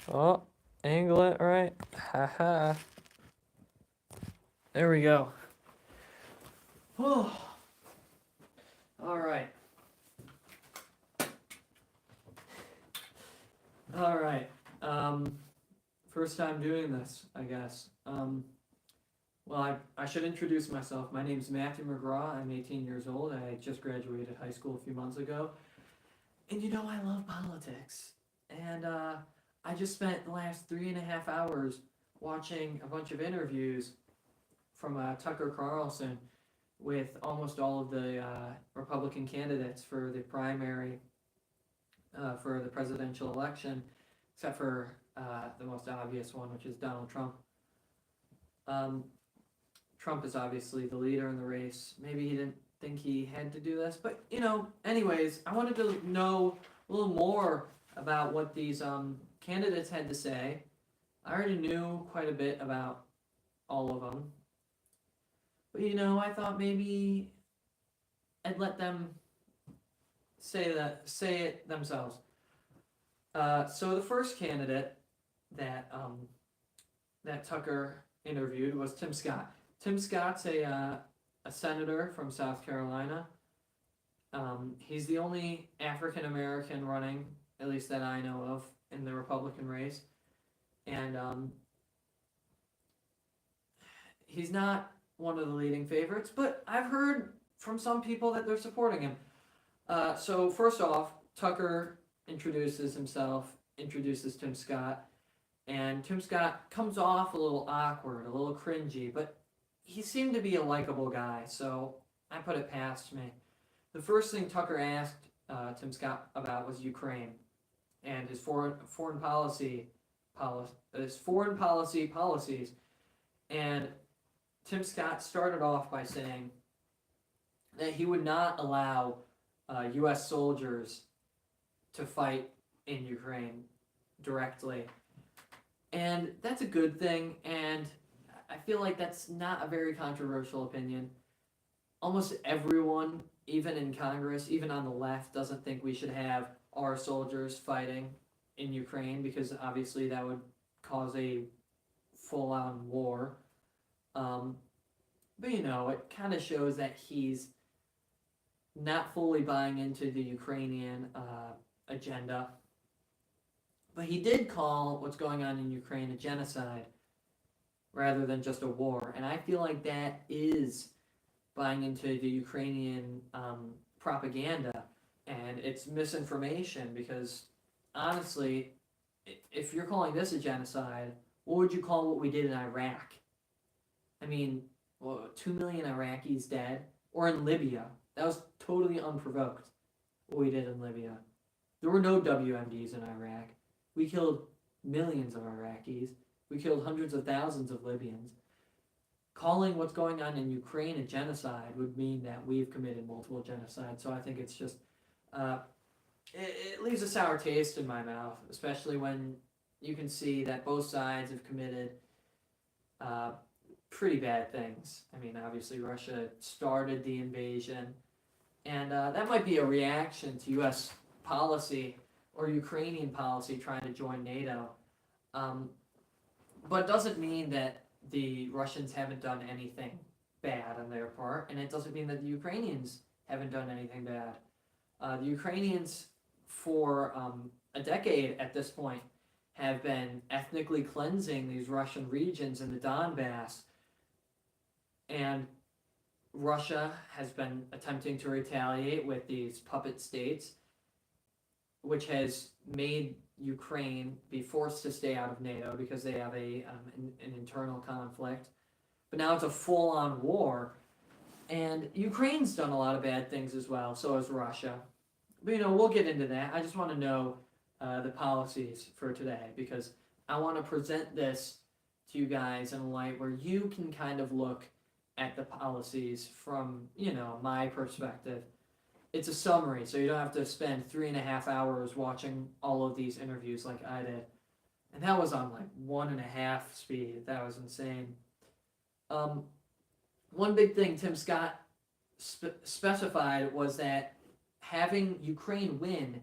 Oh, angle it right. Haha. There we go. Oh, all right. All right. First time doing this, I guess. Well, I should introduce myself. My name's Matthew McGraw. I'm 18 years old. I just graduated high school a few months ago. And I love politics. And I just spent the last 3.5 hours watching a bunch of interviews from Tucker Carlson with almost all of the Republican candidates for the primary for the presidential election, except for the most obvious one, which is Donald Trump. Um, Trump is obviously the leader in the race. Maybe he didn't think he had to do this, but anyways, I wanted to know a little more about what these candidates had to say. I already knew quite a bit about all of them, but I thought maybe I'd let them say it themselves. So the first candidate that Tucker interviewed was Tim Scott. Tim Scott's a senator from South Carolina. He's the only African American running, at least that I know of, in the Republican race, and he's not one of the leading favorites, but I've heard from some people that they're supporting him. So first off, Tucker introduces himself, introduces Tim Scott, and Tim Scott comes off a little awkward, a little cringy, but he seemed to be a likable guy, so I put it past me. The first thing Tucker asked Tim Scott about was Ukraine and his foreign policies, and Tim Scott started off by saying that he would not allow U.S. soldiers to fight in Ukraine directly. And that's a good thing, and I feel like that's not a very controversial opinion. Almost everyone, even in Congress, even on the left, doesn't think we should have our soldiers fighting in Ukraine because obviously that would cause a full-on war. But it kind of shows that he's not fully buying into the Ukrainian agenda. But he did call what's going on in Ukraine a genocide rather than just a war. And I feel like that is buying into the Ukrainian propaganda and it's misinformation because honestly, if you're calling this a genocide, what would you call what we did in Iraq? I mean, 2 million Iraqis dead? Or in Libya. That was totally unprovoked, what we did in Libya. There were no WMDs in Iraq. We killed millions of Iraqis. We killed hundreds of thousands of Libyans. Calling what's going on in Ukraine a genocide would mean that we've committed multiple genocides. So I think it's just, it leaves a sour taste in my mouth, especially when you can see that both sides have committed pretty bad things. I mean, obviously Russia started the invasion, and that might be a reaction to U.S. policy or Ukrainian policy trying to join NATO. But it doesn't mean that the Russians haven't done anything bad on their part, and it doesn't mean that the Ukrainians haven't done anything bad. The Ukrainians, for a decade at this point, have been ethnically cleansing these Russian regions in the Donbass, and Russia has been attempting to retaliate with these puppet states, which has made Ukraine be forced to stay out of NATO because they have an internal conflict. But now it's a full-on war, and Ukraine's done a lot of bad things as well, so has Russia. But we'll get into that. I just want to know the policies for today because I want to present this to you guys in a light where you can kind of look at the policies from, my perspective. It's a summary, so you don't have to spend 3.5 hours watching all of these interviews like I did. And that was on like 1.5 speed. That was insane. One big thing Tim Scott specified was that having Ukraine win,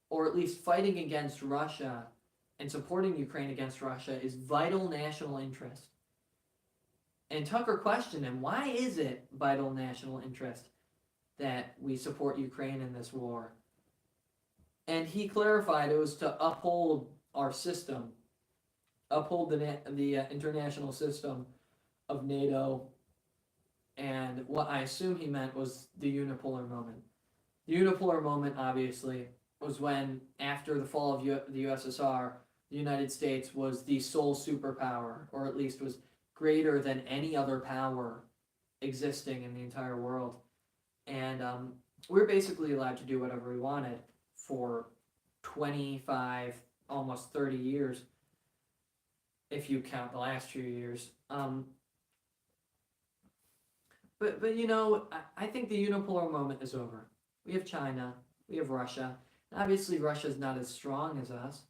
or at least fighting against Russia, and supporting Ukraine against Russia is vital national interest. And Tucker questioned him, why is it vital national interest that we support Ukraine in this war? And he clarified it was to uphold our system, uphold the international system of NATO, and what I assume he meant was the unipolar moment. The unipolar moment, obviously, was when, after the fall of the USSR, the United States was the sole superpower, or at least was greater than any other power existing in the entire world. And we were basically allowed to do whatever we wanted for 25, almost 30 years, if you count the last few years. But you know, I think the unipolar moment is over. We have China, we have Russia. Obviously, Russia's not as strong as us,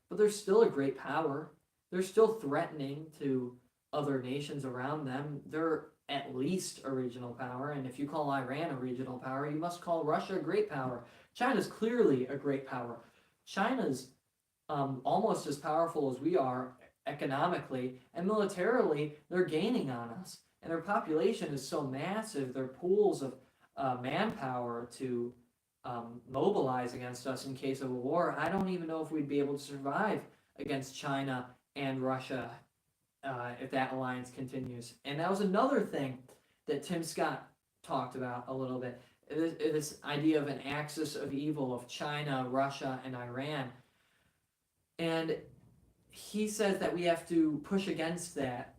but they're still a great power. They're still threatening to other nations around them. They're at least a regional power, and if you call Iran a regional power, you must call Russia a great power. China's clearly a great power. China's almost as powerful as we are economically, and militarily, they're gaining on us. And their population is so massive, their pools of manpower to mobilize against us in case of a war, I don't even know if we'd be able to survive against China and Russia if that alliance continues. And that was another thing that Tim Scott talked about a little bit, this idea of an axis of evil of China, Russia, and Iran. And he says that we have to push against that.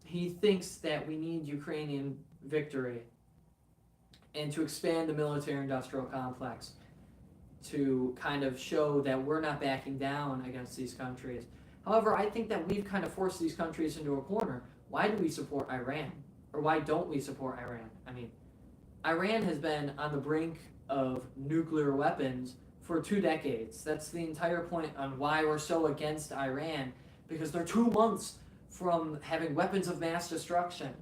He thinks that we need Ukrainian victory and to expand the military-industrial complex to kind of show that we're not backing down against these countries. However, I think that we've kind of forced these countries into a corner. Why do we support Iran? Or why don't we support Iran? I mean, Iran has been on the brink of nuclear weapons for 2 decades. That's the entire point on why we're so against Iran, because they're 2 months from having weapons of mass destruction.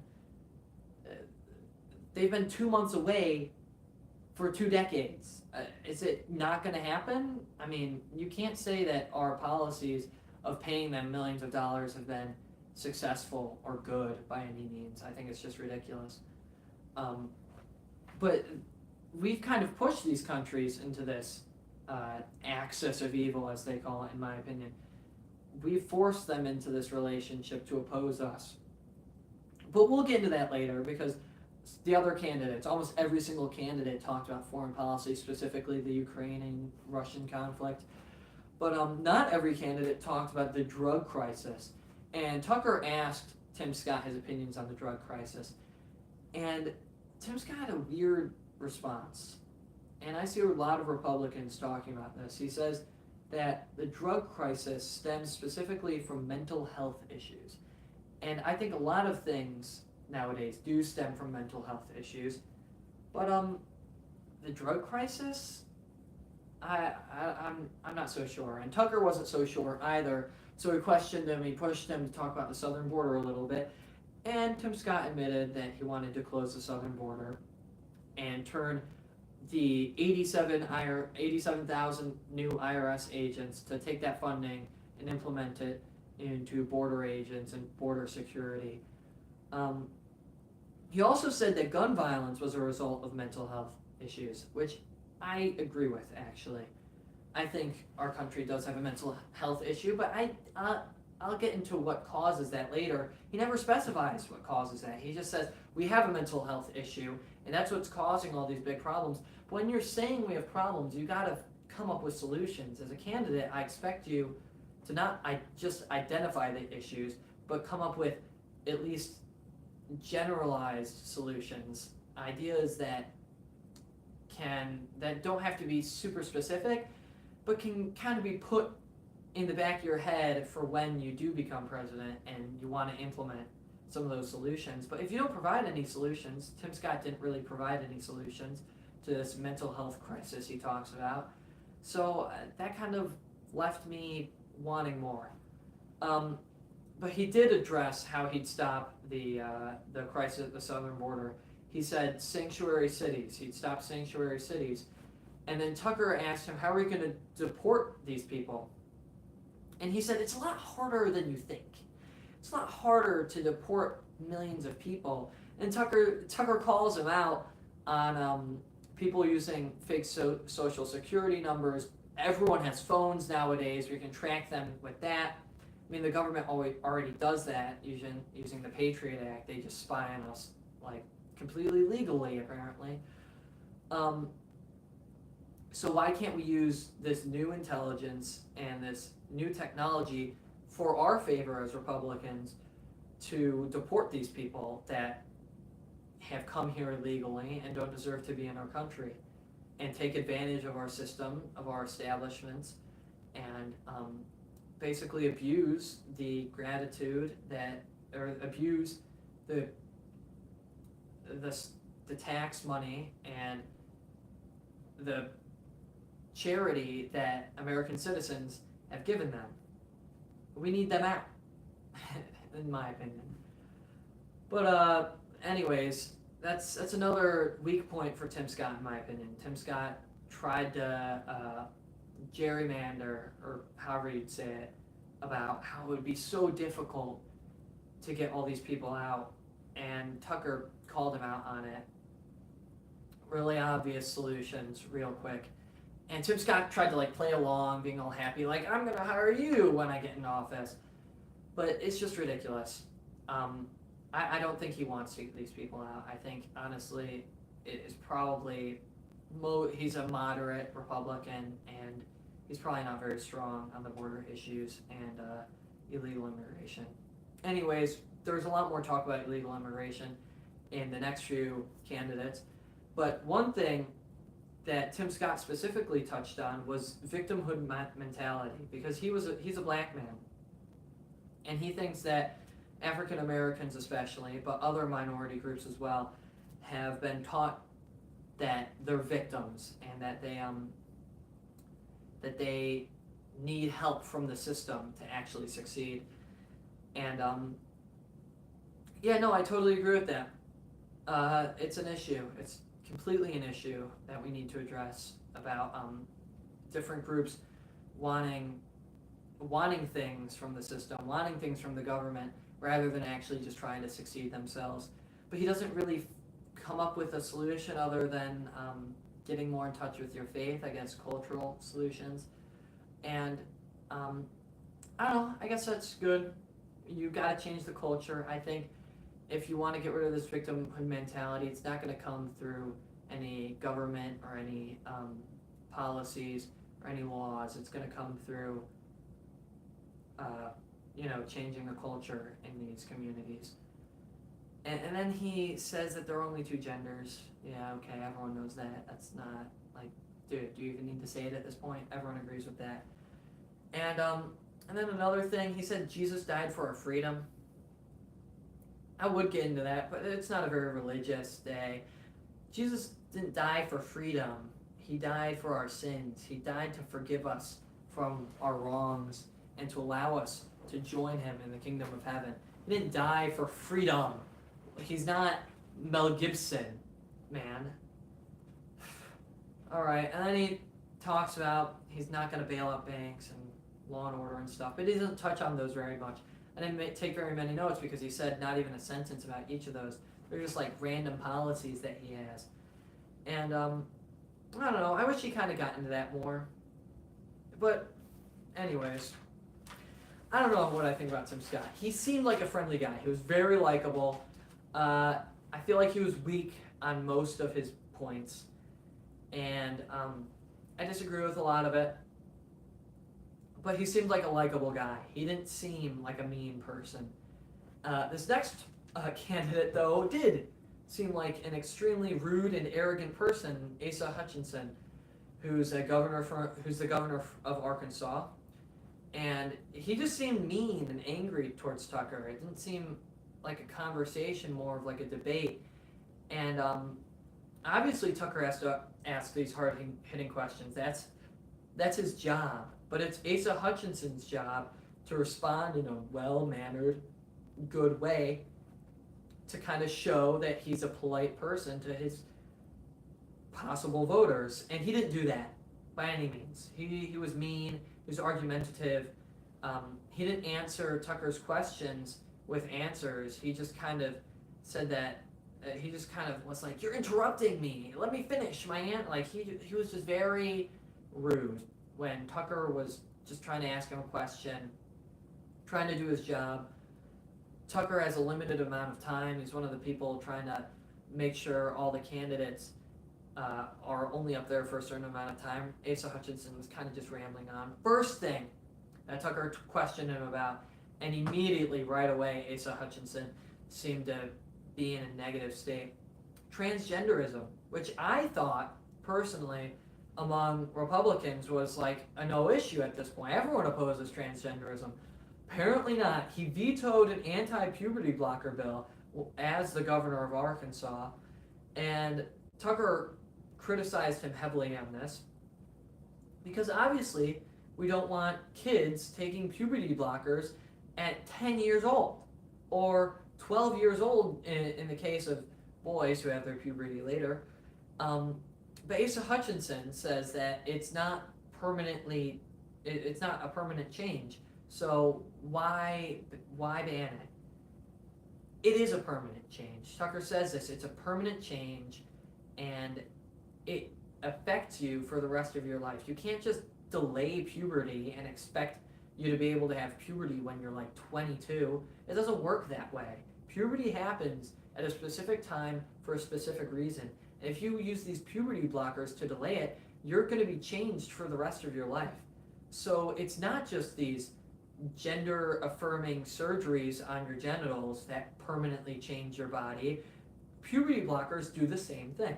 They've been 2 months away for 2 decades. Is it not going to happen? I mean, you can't say that our policies of paying them millions of dollars have been successful or good by any means. I think it's just ridiculous. But we've kind of pushed these countries into this axis of evil, as they call it, in my opinion. We've forced them into this relationship to oppose us. But we'll get into that later, because the other candidates, almost every single candidate talked about foreign policy, specifically the Ukrainian-Russian conflict. But not every candidate talked about the drug crisis. And Tucker asked Tim Scott his opinions on the drug crisis. And Tim Scott had a weird response. And I see a lot of Republicans talking about this. He says that the drug crisis stems specifically from mental health issues. And I think a lot of things nowadays do stem from mental health issues. But the drug crisis, I'm not so sure. And Tucker wasn't so sure either. So he questioned him, he pushed him to talk about the southern border a little bit. And Tim Scott admitted that he wanted to close the southern border and turn the 87,000 new IRS agents to take that funding and implement it into border agents and border security. He also said that gun violence was a result of mental health issues, which I agree with, actually. I think our country does have a mental health issue, but I'll get into what causes that later. He never specifies what causes that. He just says, we have a mental health issue, and that's what's causing all these big problems. But when you're saying we have problems, you got to come up with solutions. As a candidate, I expect you to not just identify the issues, but come up with at least generalized solutions, ideas that don't have to be super specific, but can kind of be put in the back of your head for when you do become president and you want to implement some of those solutions. But if you don't provide any solutions, Tim Scott didn't really provide any solutions to this mental health crisis he talks about. So that kind of left me wanting more. But he did address how he'd stop the crisis at the southern border. He said sanctuary cities. He'd stop sanctuary cities. And then Tucker asked him, how are we going to deport these people? And he said, it's a lot harder than you think. It's a lot harder to deport millions of people. And Tucker calls him out on people using fake social security numbers. Everyone has phones nowadays. We can track them with that. I mean, the government already does that using the Patriot Act. They just spy on us, like, completely legally, apparently. So why can't we use this new intelligence and this new technology for our favor as Republicans to deport these people that have come here illegally and don't deserve to be in our country, and take advantage of our system, of our establishments, and basically abuse the gratitude or abuse the tax money and the charity that American citizens have given them. We need them out, in my opinion. But anyways, that's another weak point for Tim Scott, in my opinion. Tim Scott tried to gerrymander, or however you'd say it, about how it would be so difficult to get all these people out, and Tucker called him out on it. Really obvious solutions, real quick. And Tim Scott tried to play along, being all happy, like, I'm going to hire you when I get in office. But it's just ridiculous. I don't think he wants to get these people out. I think, honestly, it is probably, he's a moderate Republican, and he's probably not very strong on the border issues and illegal immigration. Anyways, there's a lot more talk about illegal immigration in the next few candidates. But one thing that Tim Scott specifically touched on was victimhood mentality, because he's a black man, and he thinks that African Americans especially, but other minority groups as well, have been taught that they're victims and that they need help from the system to actually succeed. And I totally agree with that. It's an issue. It's completely an issue that we need to address about different groups wanting things from the system, wanting things from the government, rather than actually just trying to succeed themselves. But he doesn't really come up with a solution other than getting more in touch with your faith, I guess, cultural solutions. And I don't know, I guess that's good. You got to change the culture. I think if you want to get rid of this victimhood mentality, it's not going to come through any government or any policies or any laws. It's going to come through changing the culture in these communities. And then he says that there are only two genders. Yeah, okay, everyone knows that. That's not, dude, do you even need to say it at this point? Everyone agrees with that. And then another thing, he said Jesus died for our freedom. I would get into that, but it's not a very religious day. Jesus didn't die for freedom. He died for our sins. He died to forgive us from our wrongs and to allow us to join him in the kingdom of heaven. He didn't die for freedom. He's not Mel Gibson, man. All right, and then he talks about he's not going to bail out banks and law and order and stuff, but he doesn't touch on those very much. I didn't take very many notes because he said not even a sentence about each of those. They're just random policies that he has. And I don't know, I wish he kind of got into that more. But anyways, I don't know what I think about Tim Scott. He seemed like a friendly guy. He was very likable. I feel like he was weak on most of his points. And I disagree with a lot of it. But he seemed like a likable guy. He didn't seem like a mean person. This next candidate, though, did seem like an extremely rude and arrogant person, Asa Hutchinson, who's the governor of Arkansas. And he just seemed mean and angry towards Tucker. It didn't seem like a conversation, more of like a debate. And obviously Tucker has to ask these hard-hitting questions. That's his job. But it's Asa Hutchinson's job to respond in a well-mannered, good way to kind of show that he's a polite person to his possible voters. And he didn't do that by any means. He was mean. He was argumentative. he didn't answer Tucker's questions with answers. He just kind of said that he just kind of was like, "You're interrupting me. Let me finish my answer." Like he was just very rude when Tucker was just trying to ask him a question, trying to do his job. Tucker has a limited amount of time. He's one of the people trying to make sure all the candidates are only up there for a certain amount of time. Asa Hutchinson was kind of just rambling on. First thing that Tucker questioned him about, and immediately, right away, Asa Hutchinson seemed to be in a negative state. Transgenderism, which I thought, personally, among Republicans was like a no issue at this point. Everyone opposes transgenderism. Apparently not. He vetoed an anti-puberty blocker bill as the governor of Arkansas, and Tucker criticized him heavily on this because obviously we don't want kids taking puberty blockers at 10 years old or 12 years old in the case of boys who have their puberty later. But Asa Hutchinson says that it's not it's not a permanent change. So why ban it? It is a permanent change. Tucker says this, it's a permanent change and it affects you for the rest of your life. You can't just delay puberty and expect you to be able to have puberty when you're like 22. It doesn't work that way. Puberty happens at a specific time for a specific reason. And if you use these puberty blockers to delay it, you're going to be changed for the rest of your life. So it's not just these gender affirming surgeries on your genitals that permanently change your body. Puberty blockers do the same thing.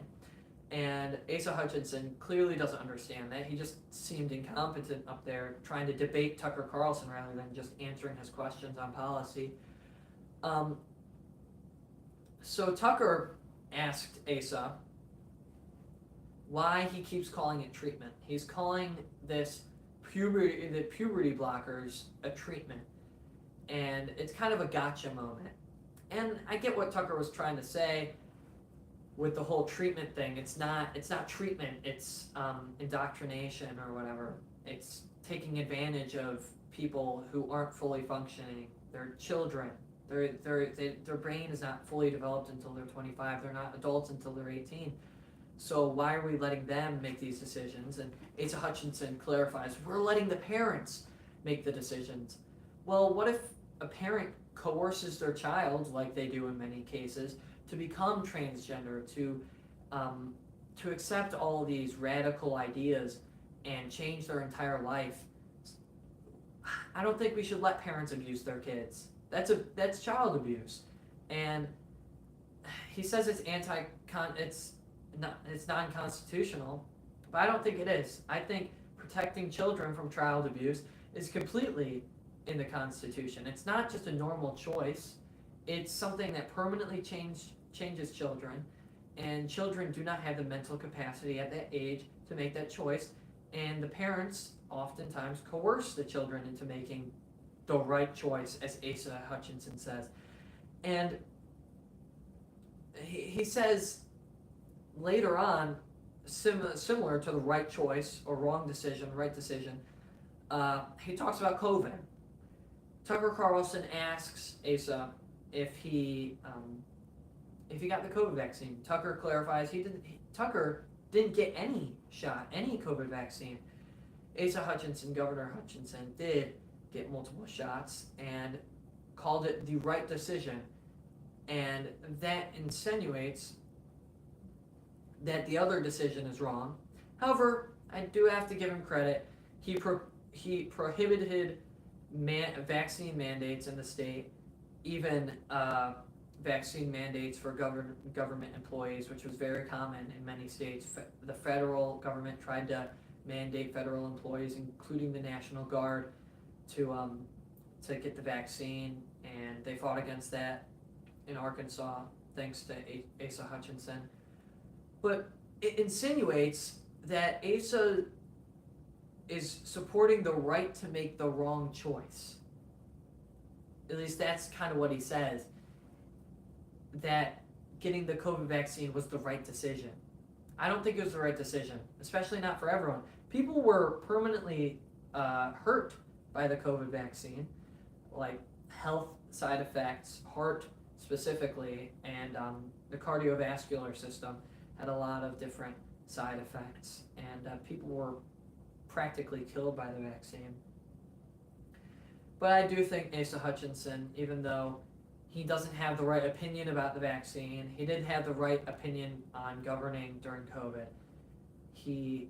And Asa Hutchinson clearly doesn't understand that. He just seemed incompetent up there trying to debate Tucker Carlson rather than just answering his questions on policy. So Tucker asked Asa why he keeps calling it treatment. He's calling the puberty blockers a treatment. And it's kind of a gotcha moment. And I get what Tucker was trying to say with the whole treatment thing. It's not treatment, it's indoctrination or whatever. It's taking advantage of people who aren't fully functioning. They're children. Their brain is not fully developed until they're 25. They're not adults until they're 18. So why are we letting them make these decisions? And Asa Hutchinson clarifies, we're letting the parents make the decisions. Well, what if a parent coerces their child, like they do in many cases, to become transgender, to accept all these radical ideas and change their entire life? I don't think we should let parents abuse their kids. That's child abuse. And he says it's non-constitutional, but I don't think it is. I think protecting children from child abuse is completely in the Constitution. It's not just a normal choice. It's something that permanently changes children, and children do not have the mental capacity at that age to make that choice, and the parents oftentimes coerce the children into making the right choice, as Asa Hutchinson says. And he says later on, similar to the right choice or wrong decision, right decision, he talks about COVID. Tucker Carlson asks Asa if he got the COVID vaccine. Tucker clarifies Tucker didn't get any COVID vaccine. Governor Hutchinson did get multiple shots and called it the right decision. And that insinuates that the other decision is wrong. However, I do have to give him credit. He prohibited vaccine mandates in the state, even vaccine mandates for government employees, which was very common in many states. The federal government tried to mandate federal employees, including the National Guard, to get the vaccine, and they fought against that in Arkansas, thanks to Asa Hutchinson. But it insinuates that Asa is supporting the right to make the wrong choice. At least that's kind of what he says, that getting the COVID vaccine was the right decision. I don't think it was the right decision, especially not for everyone. People were permanently hurt by the COVID vaccine, like health side effects, heart specifically, and the cardiovascular system had a lot of different side effects, and people were practically killed by the vaccine. But I do think Asa Hutchinson, even though he doesn't have the right opinion about the vaccine, he didn't have the right opinion on governing during COVID. He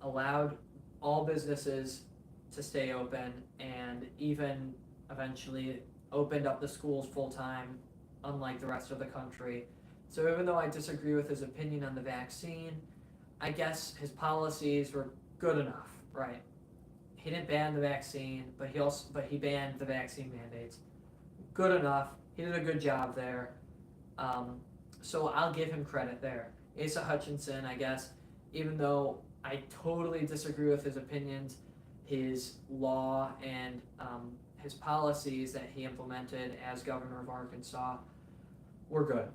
allowed all businesses to stay open and even eventually opened up the schools full time, unlike the rest of the country. So even though I disagree with his opinion on the vaccine, I guess his policies were good enough, right? He didn't ban the vaccine, but he banned the vaccine mandates. Good enough. He did a good job there. So I'll give him credit there. Asa Hutchinson, I guess, even though I totally disagree with his opinions, his law and his policies that he implemented as governor of Arkansas were good.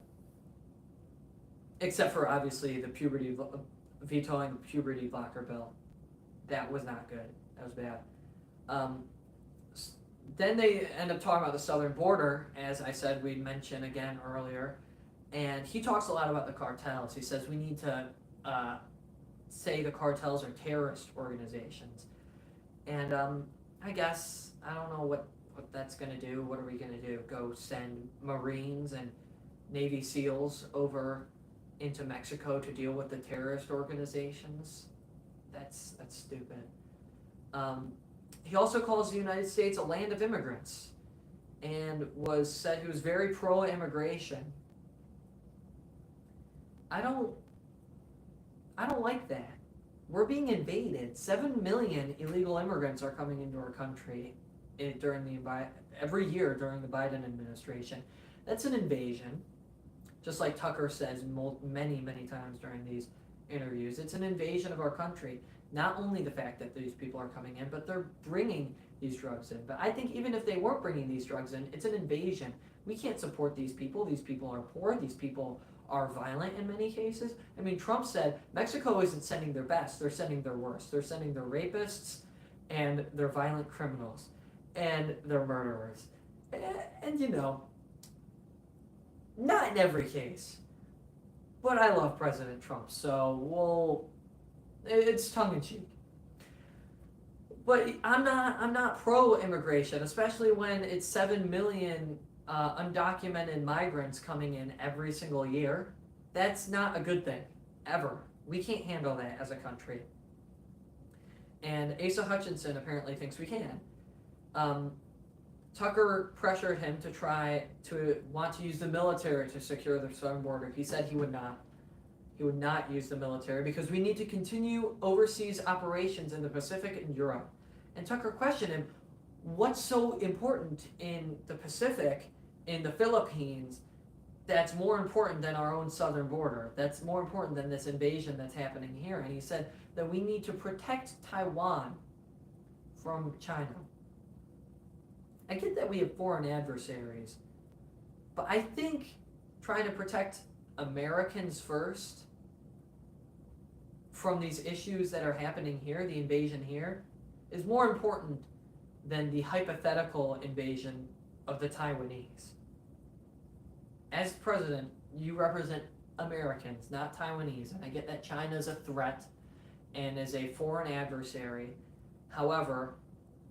Except for obviously the vetoing the puberty blocker bill. That was not good. That was bad. Then they end up talking about the southern border, as I said we'd mention again earlier, and he talks a lot about the cartels. He says we need to say the cartels are terrorist organizations. And I guess, I don't know what that's going to do. What are we going to do? Go send Marines and Navy SEALs over into Mexico to deal with the terrorist organizations? That's stupid. He also calls the United States a land of immigrants, and said he was very pro-immigration. I don't like that. We're being invaded. 7 million illegal immigrants are coming into our country every year during the Biden administration. That's an invasion. Just like Tucker says many, many times during these interviews, it's an invasion of our country. Not only the fact that these people are coming in, but they're bringing these drugs in. But I think even if they weren't bringing these drugs in, it's an invasion. We can't support these people. These people are poor. These people are violent in many cases. I mean, Trump said Mexico isn't sending their best. They're sending their worst. They're sending their rapists and their violent criminals and their murderers. And you know, not in every case. But I love President Trump, so it's tongue-in-cheek. But I'm not pro-immigration, especially when it's 7 million undocumented migrants coming in every single year. That's not a good thing, ever. We can't handle that as a country. And Asa Hutchinson apparently thinks we can. Tucker pressured him to want to use the military to secure the southern border. He said he would not. He would not use the military because we need to continue overseas operations in the Pacific and Europe. And Tucker questioned him, what's so important in the Pacific, in the Philippines, that's more important than our own southern border? That's more important than this invasion that's happening here. And he said that we need to protect Taiwan from China. I get that we have foreign adversaries, but I think trying to protect Americans first from these issues that are happening here, the invasion here, is more important than the hypothetical invasion of the Taiwanese. As president, you represent Americans, not Taiwanese, and I get that China is a threat and is a foreign adversary. However,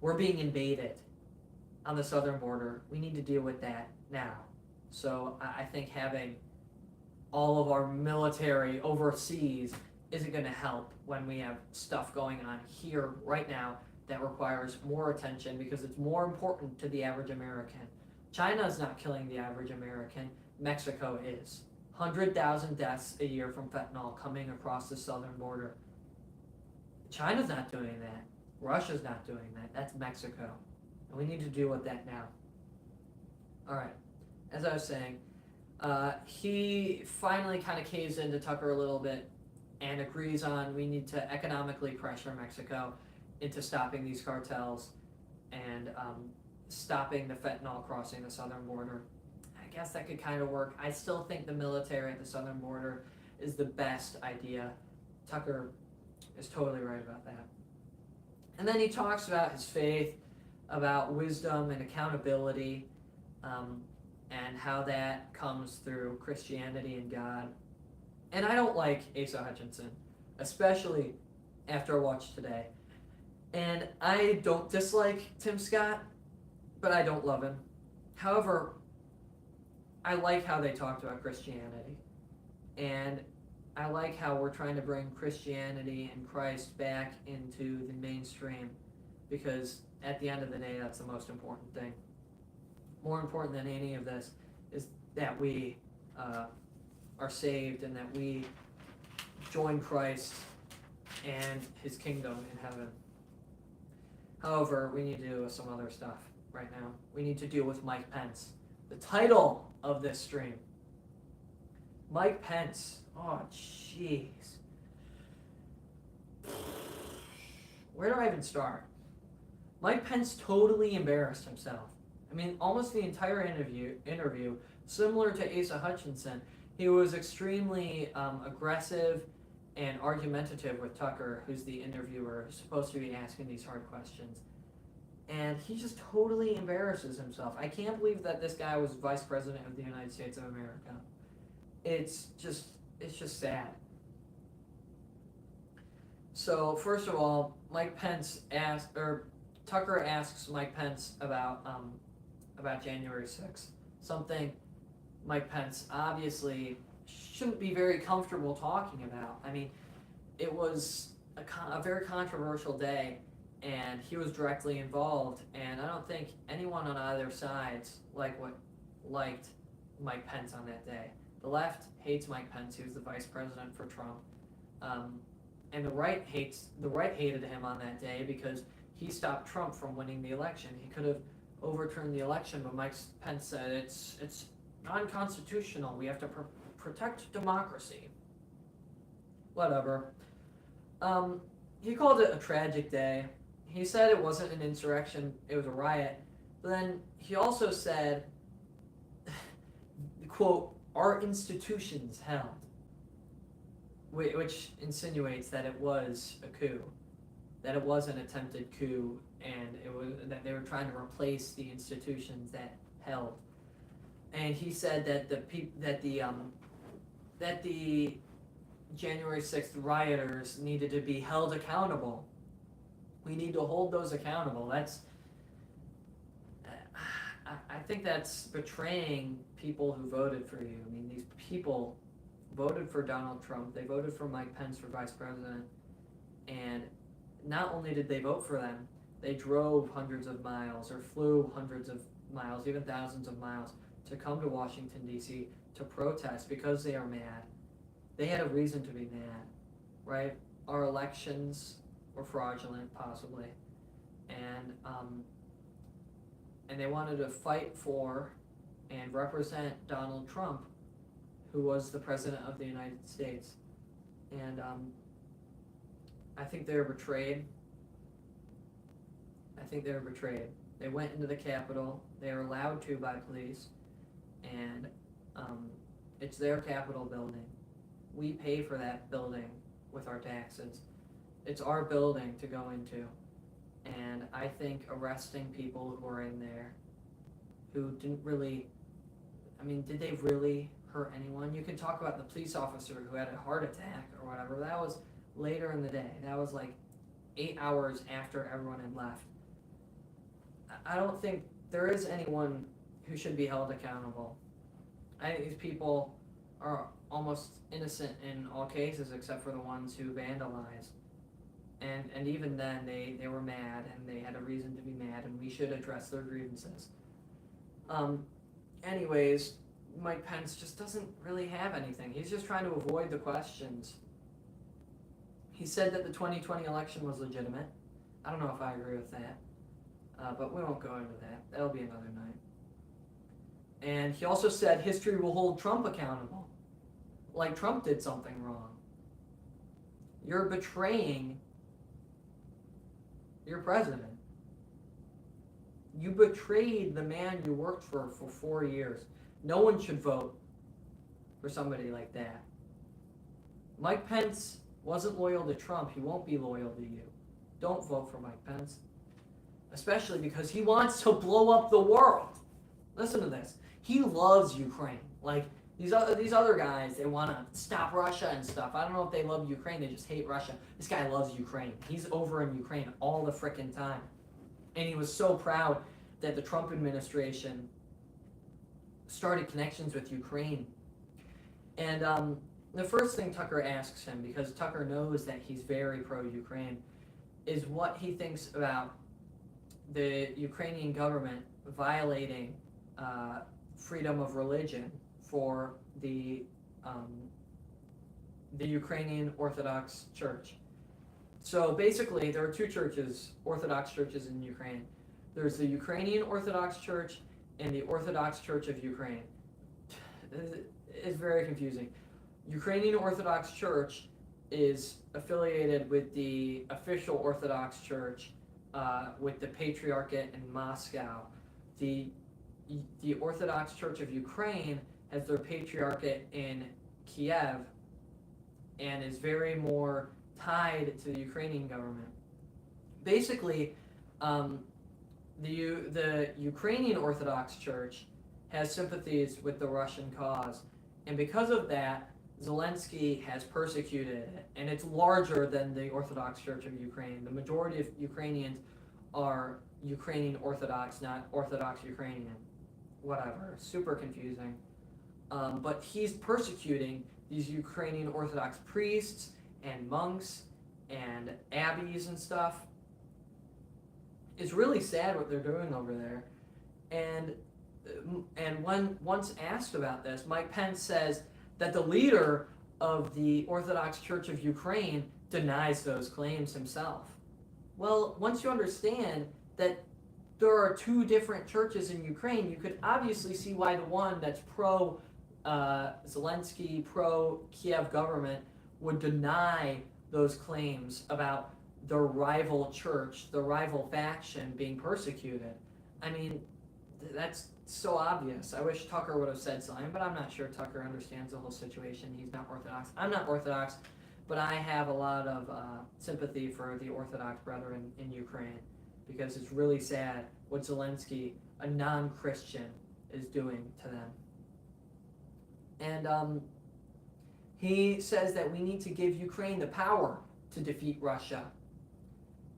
we're being invaded on the southern border. We need to deal with that now. So I think having all of our military overseas isn't going to help when we have stuff going on here right now that requires more attention because it's more important to the average American. China is not killing the average American. Mexico is. 100,000 deaths a year from fentanyl coming across the southern border. China's not doing that. Russia's not doing that. That's Mexico. And we need to deal with that now. All right. As I was saying, he finally kind of caves into Tucker a little bit and agrees on we need to economically pressure Mexico into stopping these cartels and stopping the fentanyl crossing the southern border. I guess that could kind of work. I still think the military at the southern border is the best idea. Tucker is totally right about that. And then he talks about his faith. about wisdom and accountability, and how that comes through Christianity and God. And I don't like Asa Hutchinson, especially after I watched today. And I don't dislike Tim Scott, but I don't love him. However, I like how they talked about Christianity. And I like how we're trying to bring Christianity and Christ back into the mainstream, because at the end of the day, that's the most important thing. More important than any of this is that we are saved and that we join Christ and his kingdom in heaven. However, we need to deal with some other stuff right now. We need to deal with Mike Pence. The title of this stream. Mike Pence. Oh, jeez. Where do I even start? Mike Pence totally embarrassed himself. I mean, almost the entire interview, similar to Asa Hutchinson, he was extremely aggressive and argumentative with Tucker, who's the interviewer, who's supposed to be asking these hard questions. And he just totally embarrasses himself. I can't believe that this guy was Vice President of the United States of America. It's just sad. So first of all, Tucker asks Mike Pence about January 6th, something Mike Pence obviously shouldn't be very comfortable talking about. I mean, it was a very controversial day, and he was directly involved, and I don't think anyone on either side liked Mike Pence on that day. The left hates Mike Pence, who's the vice president for Trump, and the right hated him on that day because he stopped Trump from winning the election. He could have overturned the election, but Mike Pence said it's non-constitutional. We have to protect democracy. Whatever. He called it a tragic day. He said it wasn't an insurrection, it was a riot. But then he also said, quote, our institutions held, which insinuates that it was a coup, that it was an attempted coup, and it was that they were trying to replace the institutions that held. And he said that the January 6th rioters needed to be held accountable. We need to hold those accountable. I think that's betraying people who voted for you. I mean, these people voted for Donald Trump. They voted for Mike Pence for vice president. And not only did they vote for them, they drove hundreds of miles or flew hundreds of miles, even thousands of miles, to come to Washington, D.C. to protest because they are mad. They had a reason to be mad, right? Our elections were fraudulent, possibly. And they wanted to fight for and represent Donald Trump, who was the President of the United States. And I think they were betrayed. They went into the Capitol. They were allowed to by police. And it's their Capitol building. We pay for that building with our taxes. It's our building to go into. And I think arresting people who are in there who didn't really, did they really hurt anyone? You can talk about the police officer who had a heart attack or whatever. That was later in the day. That was like 8 hours after everyone had left. I don't think there is anyone who should be held accountable. I think these people are almost innocent in all cases except for the ones who vandalized. And even then, they were mad, and they had a reason to be mad, and we should address their grievances. Anyways, Mike Pence just doesn't really have anything. He's just trying to avoid the questions. He said that the 2020 election was legitimate. I don't know if I agree with that, but we won't go into that. That'll be another night. And he also said history will hold Trump accountable, like Trump did something wrong. You're betraying your president. You betrayed the man you worked for 4 years. No one should vote for somebody like that. Mike Pence wasn't loyal to Trump. He won't be loyal to you. Don't vote for Mike Pence. especially because he wants to blow up the world. Listen to this. He loves Ukraine. Like, these other guys, they want to stop Russia and stuff. I don't know if they love Ukraine, they just hate Russia. This guy loves Ukraine. He's over in Ukraine all the frickin' time. And he was so proud that the Trump administration started connections with Ukraine. And the first thing Tucker asks him, because Tucker knows that he's very pro-Ukraine, is what he thinks about the Ukrainian government violating freedom of religion for the Ukrainian Orthodox Church. So basically, there are two churches, Orthodox churches in Ukraine. There's the Ukrainian Orthodox Church and the Orthodox Church of Ukraine. It's very confusing. Ukrainian Orthodox Church is affiliated with the official Orthodox Church with the Patriarchate in Moscow. The Orthodox Church of Ukraine has their Patriarchate in Kiev and is very more tied to the Ukrainian government. Basically, the Ukrainian Orthodox Church has sympathies with the Russian cause, and because of that, Zelensky has persecuted it, and it's larger than the Orthodox Church of Ukraine. The majority of Ukrainians are Ukrainian Orthodox, not Orthodox Ukrainian. Whatever, super confusing. But he's persecuting these Ukrainian Orthodox priests and monks and abbeys and stuff. It's really sad what they're doing over there. And when once asked about this, Mike Pence says that the leader of the Orthodox Church of Ukraine denies those claims himself. Well, once you understand that there are two different churches in Ukraine, you could obviously see why the one that's pro-Zelensky, pro-Kiev government would deny those claims about the rival church, the rival faction being persecuted. I mean, that's so obvious. I wish Tucker would have said something, but I'm not sure Tucker understands the whole situation. He's not Orthodox. I'm not Orthodox, but I have a lot of sympathy for the Orthodox brethren in Ukraine, because it's really sad what Zelensky, a non-Christian, is doing to them. And he says that we need to give Ukraine the power to defeat Russia.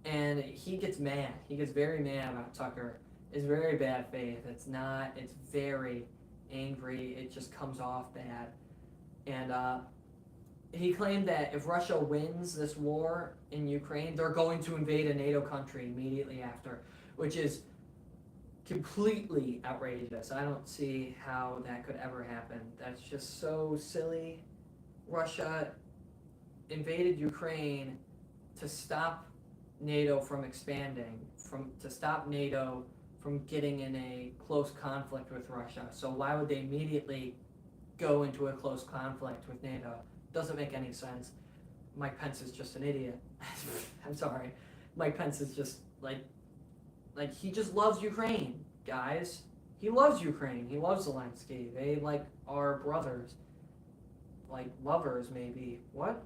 And he gets mad. He gets very mad about Tucker. It's very bad faith. It's very angry. It just comes off bad. And he claimed that if Russia wins this war in Ukraine, they're going to invade a NATO country immediately after, which is completely outrageous. I don't see how that could ever happen. That's just so silly. Russia invaded Ukraine to stop NATO from expanding, to stop NATO from getting in a close conflict with Russia. So why would they immediately go into a close conflict with NATO? Doesn't make any sense. Mike Pence is just an idiot. I'm sorry. Mike Pence is just like he just loves Ukraine, guys. He loves Ukraine. He loves Zelensky. They are brothers. Lovers maybe. What?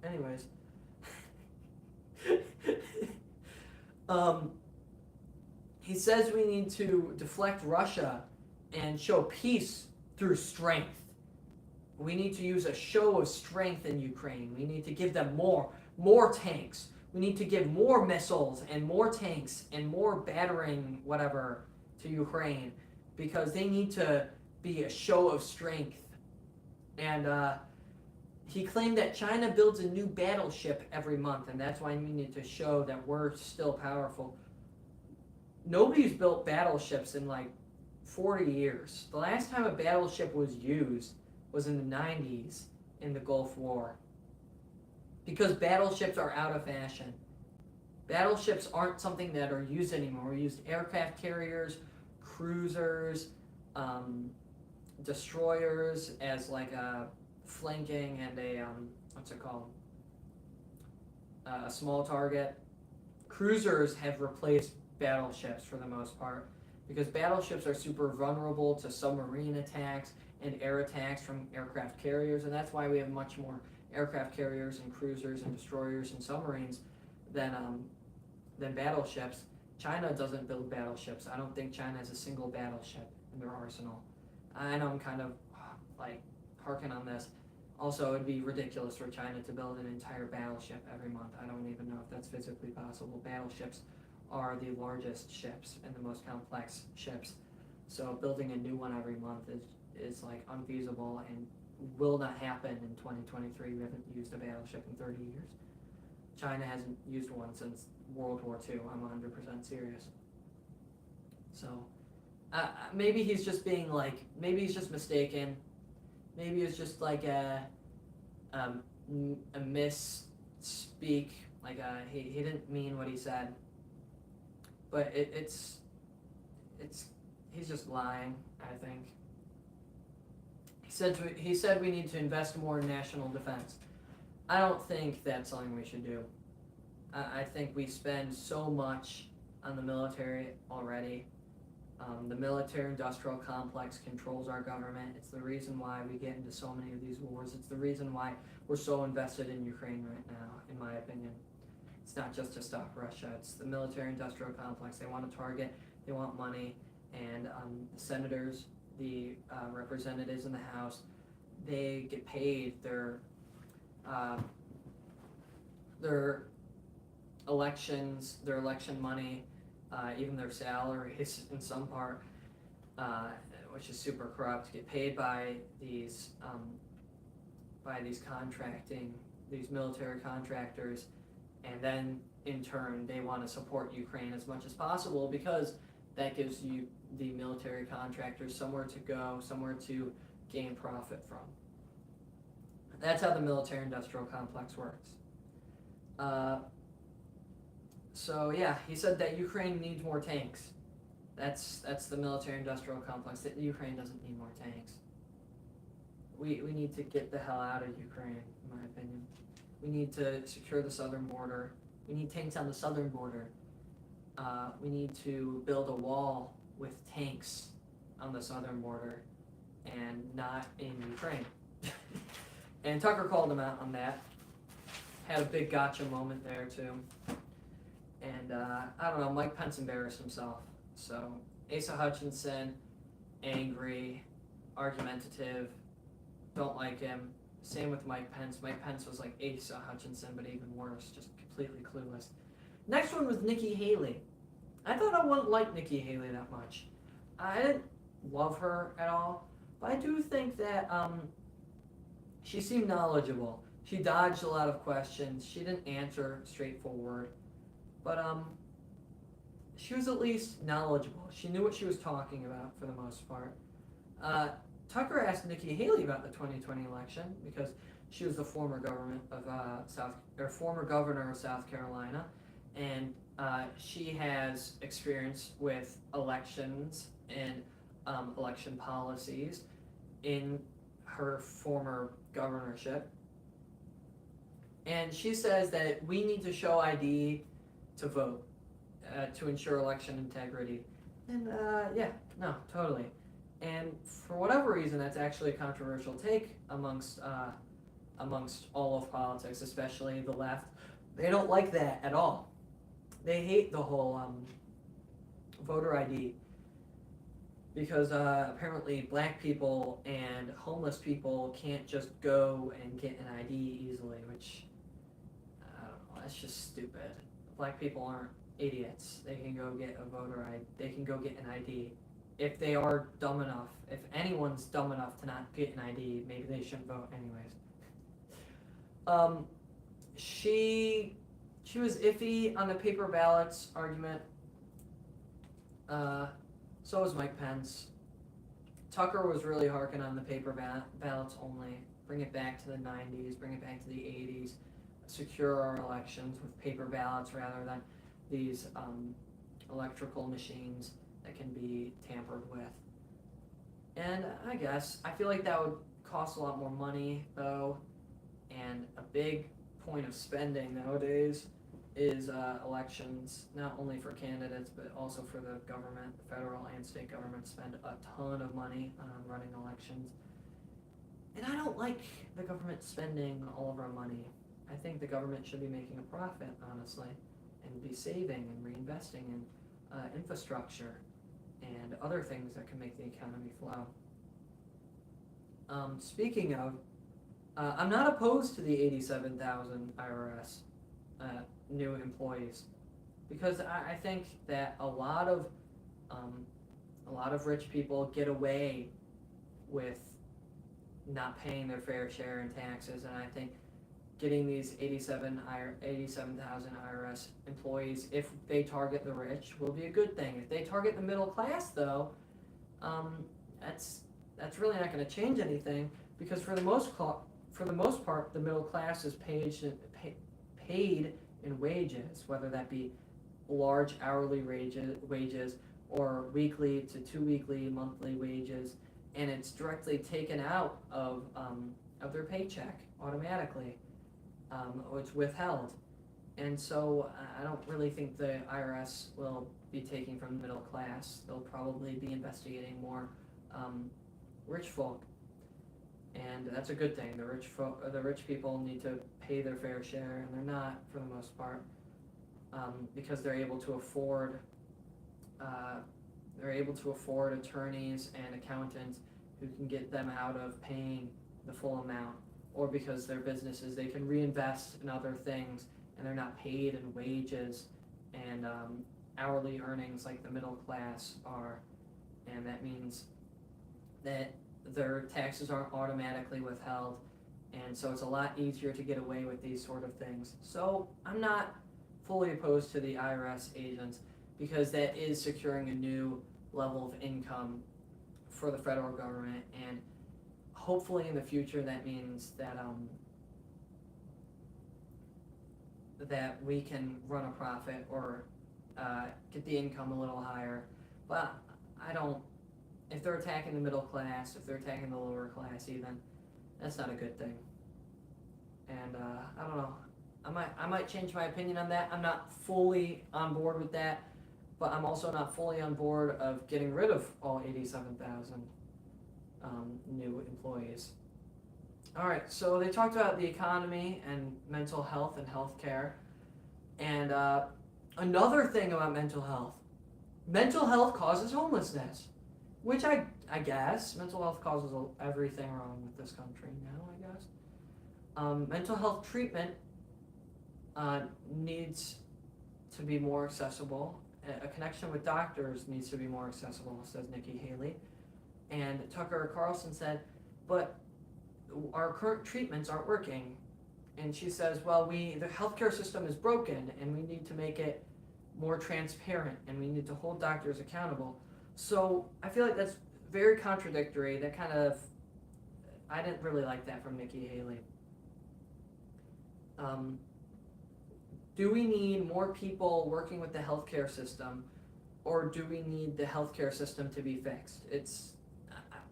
Anyways. He says we need to deflect Russia and show peace through strength. We need to use a show of strength in Ukraine. We need to give them more tanks. We need to give more missiles and more tanks and more battering whatever to Ukraine, because they need to be a show of strength. And he claimed that China builds a new battleship every month, and that's why we need to show that we're still powerful. Nobody's built battleships in 40 years. The last time a battleship was used was in the 90s in the Gulf War. Because battleships are out of fashion. Battleships aren't something that are used anymore. We use aircraft carriers, cruisers, destroyers as a flanking and a, a small target. Cruisers have replaced battleships for the most part, because battleships are super vulnerable to submarine attacks and air attacks from aircraft carriers, and that's why we have much more aircraft carriers and cruisers and destroyers and submarines than battleships. China doesn't build battleships. I don't think China has a single battleship in their arsenal. I know I'm kind of like harking on this. Also, it'd be ridiculous for China to build an entire battleship every month. I don't even know if that's physically possible. Battleships are the largest ships and the most complex ships. So building a new one every month is like unfeasible and will not happen in 2023. We haven't used a battleship in 30 years. China hasn't used one since World War II. I'm 100% serious. So maybe he's just being like, maybe he's just mistaken. Maybe it's just like a misspeak. Like he didn't mean what he said. But it's he's just lying, I think. He said we need to invest more in national defense. I don't think that's something we should do. I think we spend so much on the military already. The military-industrial complex controls our government. It's the reason why we get into so many of these wars. It's the reason why we're so invested in Ukraine right now, in my opinion. It's not just to stop Russia. It's the military-industrial complex. They want to target. They want money. And the senators, the representatives in the House, they get paid their elections, their election money, even their salaries in some part, which is super corrupt, get paid by these military contractors, and then in turn they want to support Ukraine as much as possible because that gives you the military contractors somewhere to go, somewhere to gain profit from. That's how the military-industrial complex works. So yeah, he said that Ukraine needs more tanks. That's the military-industrial complex. That Ukraine doesn't need more tanks. We need to get the hell out of Ukraine, in my opinion. We need to secure the southern border. We need tanks on the southern border. We need to build a wall with tanks on the southern border and not in Ukraine. And Tucker called him out on that. Had a big gotcha moment there too. And I don't know, Mike Pence embarrassed himself. So Asa Hutchinson, angry, argumentative, don't like him. Same with Mike Pence. Mike Pence was like Asa Hutchinson, but even worse, just completely clueless. Next one was Nikki Haley. I thought I wouldn't like Nikki Haley that much. I didn't love her at all, but I do think that she seemed knowledgeable. She dodged a lot of questions. She didn't answer straightforward, but she was at least knowledgeable. She knew what she was talking about for the most part. Tucker asked Nikki Haley about the 2020 election because she was the former governor of South Carolina, and she has experience with elections and election policies in her former governorship. And she says that we need to show ID to vote to ensure election integrity. And yeah, no, totally. And for whatever reason, that's actually a controversial take amongst all of politics, especially the left. They don't like that at all. They hate the whole voter ID because apparently black people and homeless people can't just go and get an ID easily, which, I don't know, that's just stupid. Black people aren't idiots. They can go get a voter ID. They can go get an ID. If they are dumb enough, if anyone's dumb enough to not get an ID, maybe they shouldn't vote anyways. She was iffy on the paper ballots argument. So was Mike Pence. Tucker was really harking on the paper ballots only. Bring it back to the 90s, bring it back to the 80s. Secure our elections with paper ballots rather than these electrical machines that can be tampered with. And I feel like that would cost a lot more money though, and a big point of spending nowadays is elections, not only for candidates but also for the government. The federal and state governments spend a ton of money on running elections, and I don't like the government spending all of our money. I think the government should be making a profit, honestly, and be saving and reinvesting in infrastructure and other things that can make the economy flow. Speaking of, I'm not opposed to the 87,000 IRS new employees, because I think that a lot of rich people get away with not paying their fair share in taxes, and I think getting these 87,000 IRS employees, if they target the rich, will be a good thing. If they target the middle class, though, that's really not going to change anything, because for the most part, the middle class is paid in wages, whether that be large hourly wages or weekly to 2 weekly, monthly wages, and it's directly taken out of their paycheck automatically. It's withheld. And so I don't really think the IRS will be taking from the middle class. They'll probably be investigating more rich folk. And that's a good thing. The rich people need to pay their fair share, and they're not for the most part, because they're able to afford attorneys and accountants who can get them out of paying the full amount, or because their businesses, they can reinvest in other things and they're not paid in wages and hourly earnings like the middle class are, and that means that their taxes aren't automatically withheld, and so it's a lot easier to get away with these sort of things. So I'm not fully opposed to the IRS agents, because that is securing a new level of income for the federal government, and hopefully in the future that means that that we can run a profit or get the income a little higher. But if they're attacking the middle class, if they're attacking the lower class even, that's not a good thing. And I don't know, I might change my opinion on that. I'm not fully on board with that, but I'm also not fully on board of getting rid of all 87,000 new employees. All right, so they talked about the economy and mental health and healthcare. And another thing about mental health causes homelessness, which I guess mental health causes everything wrong with this country now, I guess. Mental health treatment needs to be more accessible. A connection with doctors needs to be more accessible, says Nikki Haley. And Tucker Carlson said, but our current treatments aren't working. And she says, well, the healthcare system is broken, and we need to make it more transparent, and we need to hold doctors accountable. So I feel like that's very contradictory. I didn't really like that from Nikki Haley. Do we need more people working with the healthcare system, or do we need the healthcare system to be fixed?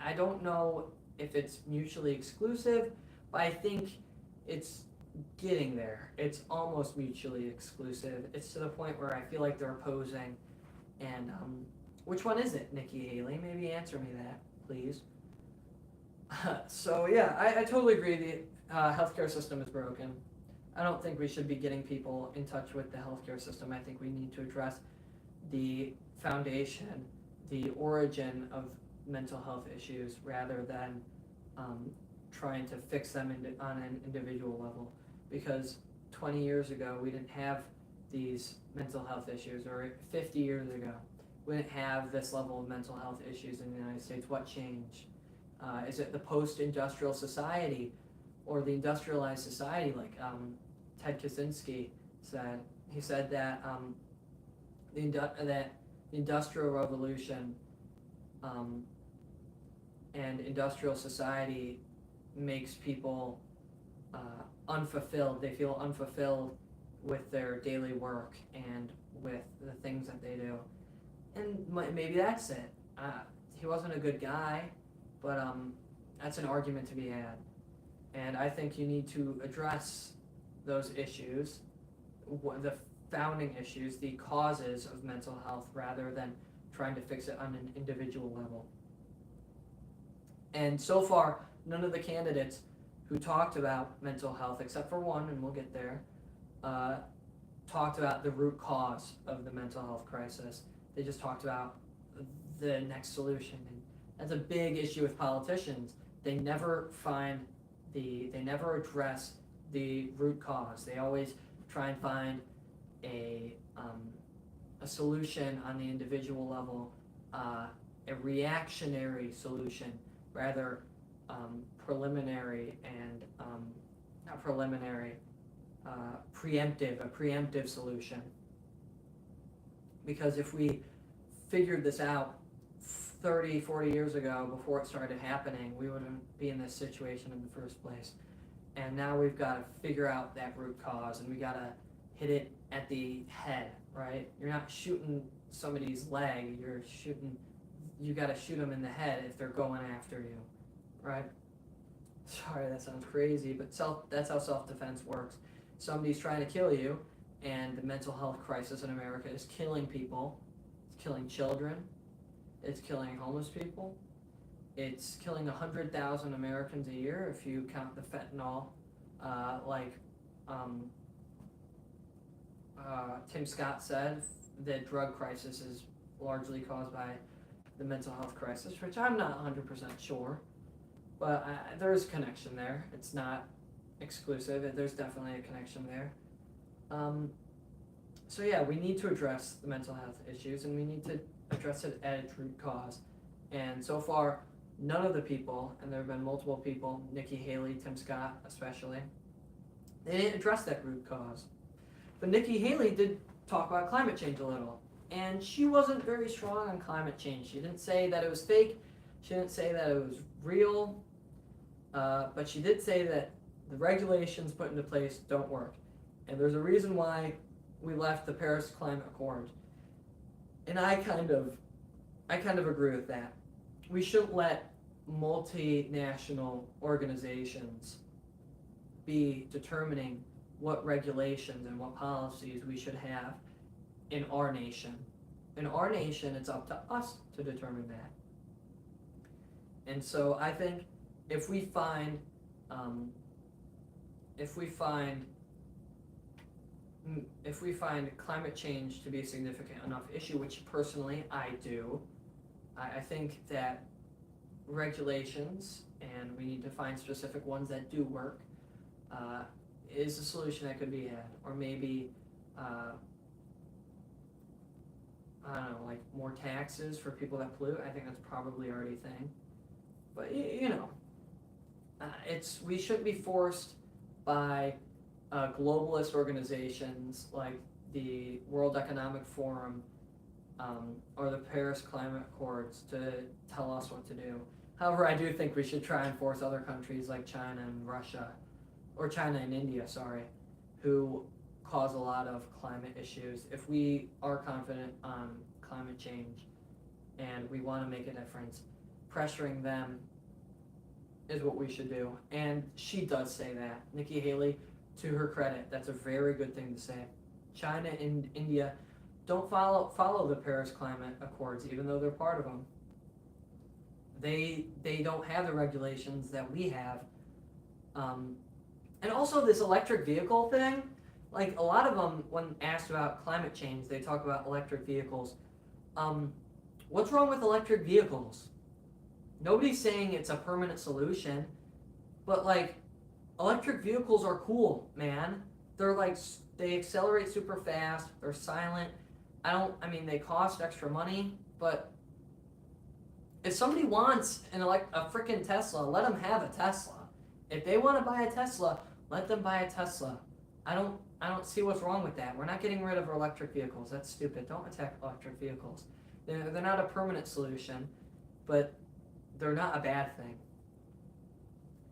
I don't know if it's mutually exclusive, but I think it's getting there. It's almost mutually exclusive. It's to the point where I feel like they're opposing. And which one is it, Nikki Haley? Maybe answer me that, please. So yeah, I totally agree. The healthcare system is broken. I don't think we should be getting people in touch with the healthcare system. I think we need to address the foundation, the origin of mental health issues, rather than trying to fix them on an individual level. Because 20 years ago, we didn't have these mental health issues, or 50 years ago, we didn't have this level of mental health issues in the United States. What changed? Is it the post-industrial society or the industrialized society, like Ted Kaczynski said? He said that the Industrial Revolution and industrial society makes people unfulfilled. They feel unfulfilled with their daily work and with the things that they do. And maybe that's it. He wasn't a good guy, but that's an argument to be had. And I think you need to address those issues, the founding issues, the causes of mental health, rather than trying to fix it on an individual level. And so far, none of the candidates who talked about mental health, except for one, and we'll get there, talked about the root cause of the mental health crisis. They just talked about the next solution. And that's a big issue with politicians. They never address the root cause. They always try and find a solution on the individual level, a reactionary solution, rather preliminary and not preliminary, a preemptive solution. Because if we figured this out 30, 40 years ago before it started happening, we wouldn't be in this situation in the first place. And now we've got to figure out that root cause, and we got to hit it at the head, right? You're not shooting somebody's leg, you got to shoot them in the head if they're going after you, right? Sorry, that sounds crazy, but that's how self-defense works. Somebody's trying to kill you, and the mental health crisis in America is killing people. It's killing children. It's killing homeless people. It's killing 100,000 Americans a year if you count the fentanyl, Tim Scott said, the drug crisis is largely caused by the mental health crisis, which I'm not 100% sure, but there's a connection there. It's not exclusive. There's definitely a connection there. So yeah, we need to address the mental health issues, and we need to address it at its root cause. And so far, none of the people, and there have been multiple people, Nikki Haley, Tim Scott especially, they didn't address that root cause. But Nikki Haley did talk about climate change a little, and she wasn't very strong on climate change. She didn't say that it was fake, she didn't say that it was real, but she did say that the regulations put into place don't work. And there's a reason why we left the Paris Climate Accord. And I kind of agree with that. We shouldn't let multinational organizations be determining what regulations and what policies we should have in our nation. In our nation, it's up to us to determine that. And so I think if we find climate change to be a significant enough issue, which personally I do, I think that regulations, and we need to find specific ones that do work, is a solution that could be had. Or maybe, I don't know, like more taxes for people that pollute. I think that's probably already a thing. But, we shouldn't be forced by globalist organizations like the World Economic Forum or the Paris Climate Accords to tell us what to do. However, I do think we should try and force other countries like China and Russia, or China and India, who cause a lot of climate issues. If we are confident on climate change and we want to make a difference, pressuring them is what we should do. And she does say that. Nikki Haley, to her credit, that's a very good thing to say. China and India don't follow the Paris Climate Accords, even though they're part of them. They don't have the regulations that we have. And also this electric vehicle thing, like a lot of them, when asked about climate change, they talk about electric vehicles. What's wrong with electric vehicles? Nobody's saying it's a permanent solution, but like, electric vehicles are cool, man. They accelerate super fast, they're silent. They cost extra money, but if somebody wants a freaking Tesla, let them have a Tesla. If they want to buy a Tesla, let them buy a Tesla. I don't see what's wrong with that. We're not getting rid of electric vehicles. That's stupid. Don't attack electric vehicles. They're not a permanent solution, but they're not a bad thing.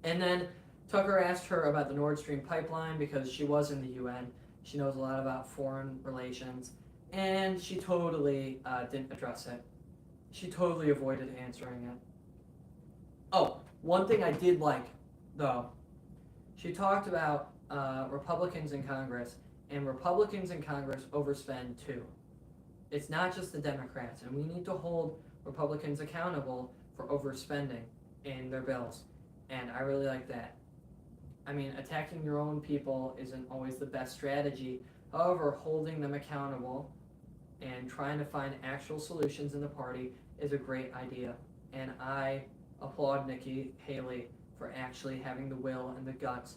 And then Tucker asked her about the Nord Stream pipeline because she was in the UN. She knows a lot about foreign relations, and she totally didn't address it. She totally avoided answering it. Oh, one thing I did like, though, she talked about Republicans in Congress, and Republicans in Congress overspend too. It's not just the Democrats, and we need to hold Republicans accountable for overspending in their bills, and I really like that. Attacking your own people isn't always the best strategy. However, holding them accountable and trying to find actual solutions in the party is a great idea. And I applaud Nikki Haley for actually having the will and the guts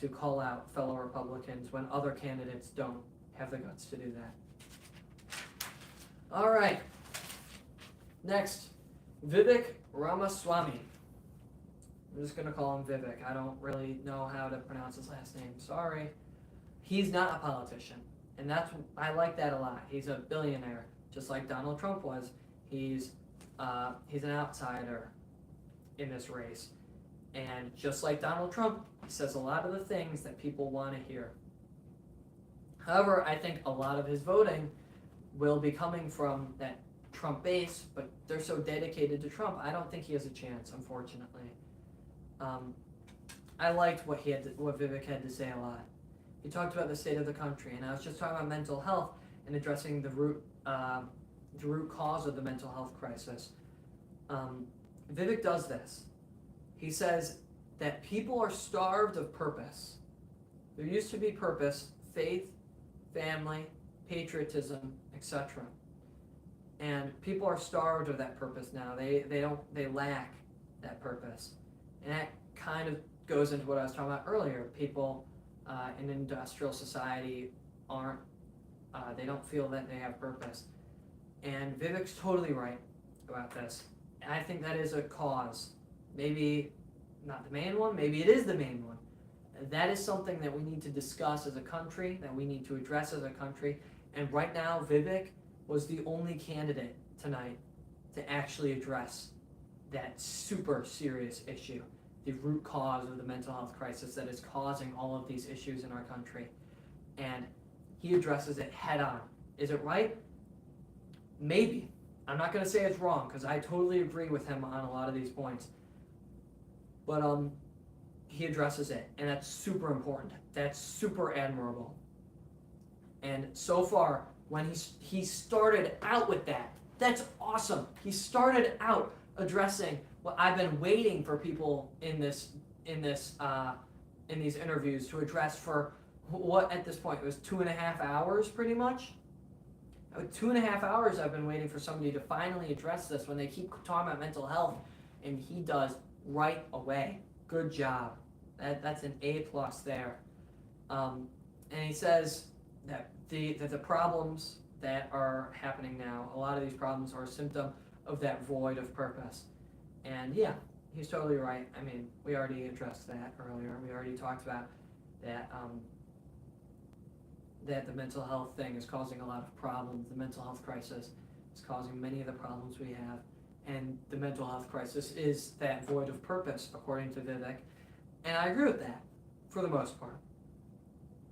to call out fellow Republicans when other candidates don't have the guts to do that. All right. Next, Vivek Ramaswamy. I'm just going to call him Vivek. I don't really know how to pronounce his last name. Sorry. He's not a politician. And I like that a lot. He's a billionaire, just like Donald Trump was. He's an outsider in this race. And just like Donald Trump, he says a lot of the things that people want to hear. However, I think a lot of his voting will be coming from that Trump base, but they're so dedicated to Trump, I don't think he has a chance, unfortunately. I liked what Vivek had to say a lot. He talked about the state of the country, and I was just talking about mental health and addressing the root cause of the mental health crisis. Vivek does this. He says that people are starved of purpose. There used to be purpose, faith, family, patriotism, etc. And people are starved of that purpose now. They lack that purpose. And that kind of goes into what I was talking about earlier. People in industrial society they don't feel that they have purpose. And Vivek's totally right about this. And I think that is a cause. Maybe not the main one, maybe it is the main one. That is something that we need to discuss as a country, that we need to address as a country. And right now, Vivek was the only candidate tonight to actually address that super serious issue, the root cause of the mental health crisis that is causing all of these issues in our country. And he addresses it head on. Is it right? Maybe. I'm not going to say it's wrong, because I totally agree with him on a lot of these points. But he addresses it, and that's super important. That's super admirable. And so far, when he started out with that, that's awesome. He started out addressing what I've been waiting for people in these interviews to address for what at this point it was 2.5 hours, pretty much. 2.5 hours I've been waiting for somebody to finally address this when they keep talking about mental health, and he does right away. Good job. That's an A+ there. And he says that the problems that are happening now, a lot of these problems are a symptom of that void of purpose. And yeah, he's totally right. I mean, we already addressed that earlier. We already talked about that that the mental health thing is causing a lot of problems. The mental health crisis is causing many of the problems we have. And the mental health crisis is that void of purpose, according to Vivek. And I agree with that, for the most part.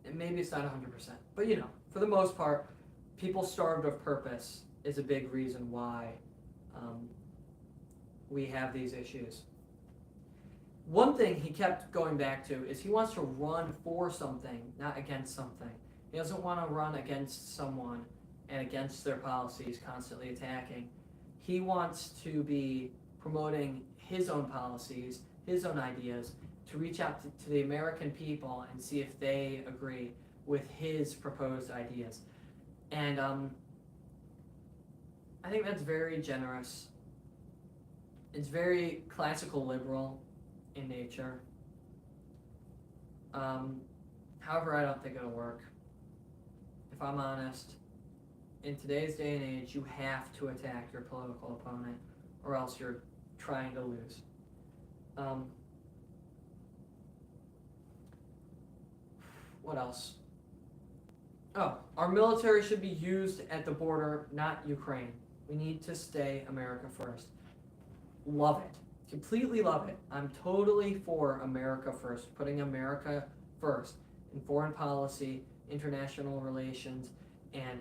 And maybe it's not 100%. But for the most part, people starved of purpose is a big reason why we have these issues. One thing he kept going back to is he wants to run for something, not against something. He doesn't want to run against someone and against their policies, constantly attacking. He wants to be promoting his own policies, his own ideas, to reach out to the American people and see if they agree with his proposed ideas. And I think that's very generous. It's very classical liberal in nature. However, I don't think it'll work. If I'm honest, in today's day and age, you have to attack your political opponent, or else you're trying to lose. What else? Oh, our military should be used at the border, not Ukraine. We need to stay America first. Love it. Completely love it. I'm totally for America first, putting America first in foreign policy, international relations, and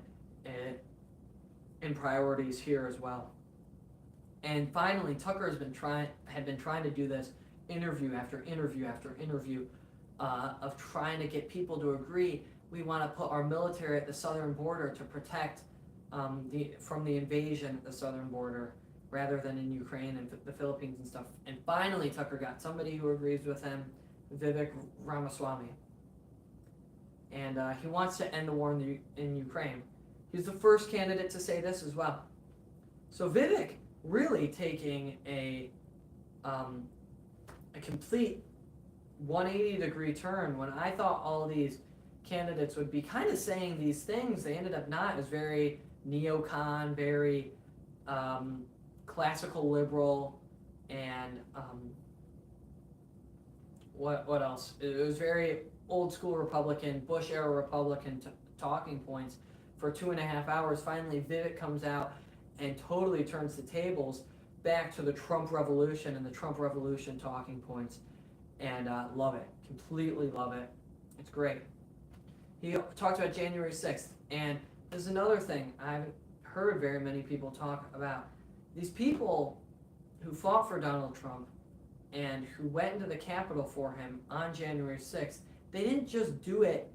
in priorities here as well. And finally, Tucker had been trying to do this interview after interview after interview of trying to get people to agree we want to put our military at the southern border to protect from the invasion at the southern border, rather than in Ukraine and the Philippines and stuff. And finally, Tucker got somebody who agrees with him, Vivek Ramaswamy. And he wants to end the war in Ukraine. He's the first candidate to say this as well. So Vivek really taking a complete 180-degree turn. When I thought all these candidates would be kind of saying these things, they ended up not. It was very neocon, very classical liberal, and what else? It was very old school Republican, Bush era Republican talking points for 2.5 hours. Finally, Vivek comes out and totally turns the tables back to the Trump Revolution and the Trump Revolution talking points, and love it, completely love it. It's great. He talked about January 6th, and there's another thing I haven't heard very many people talk about. These people who fought for Donald Trump and who went into the Capitol for him on January 6th, they didn't just do it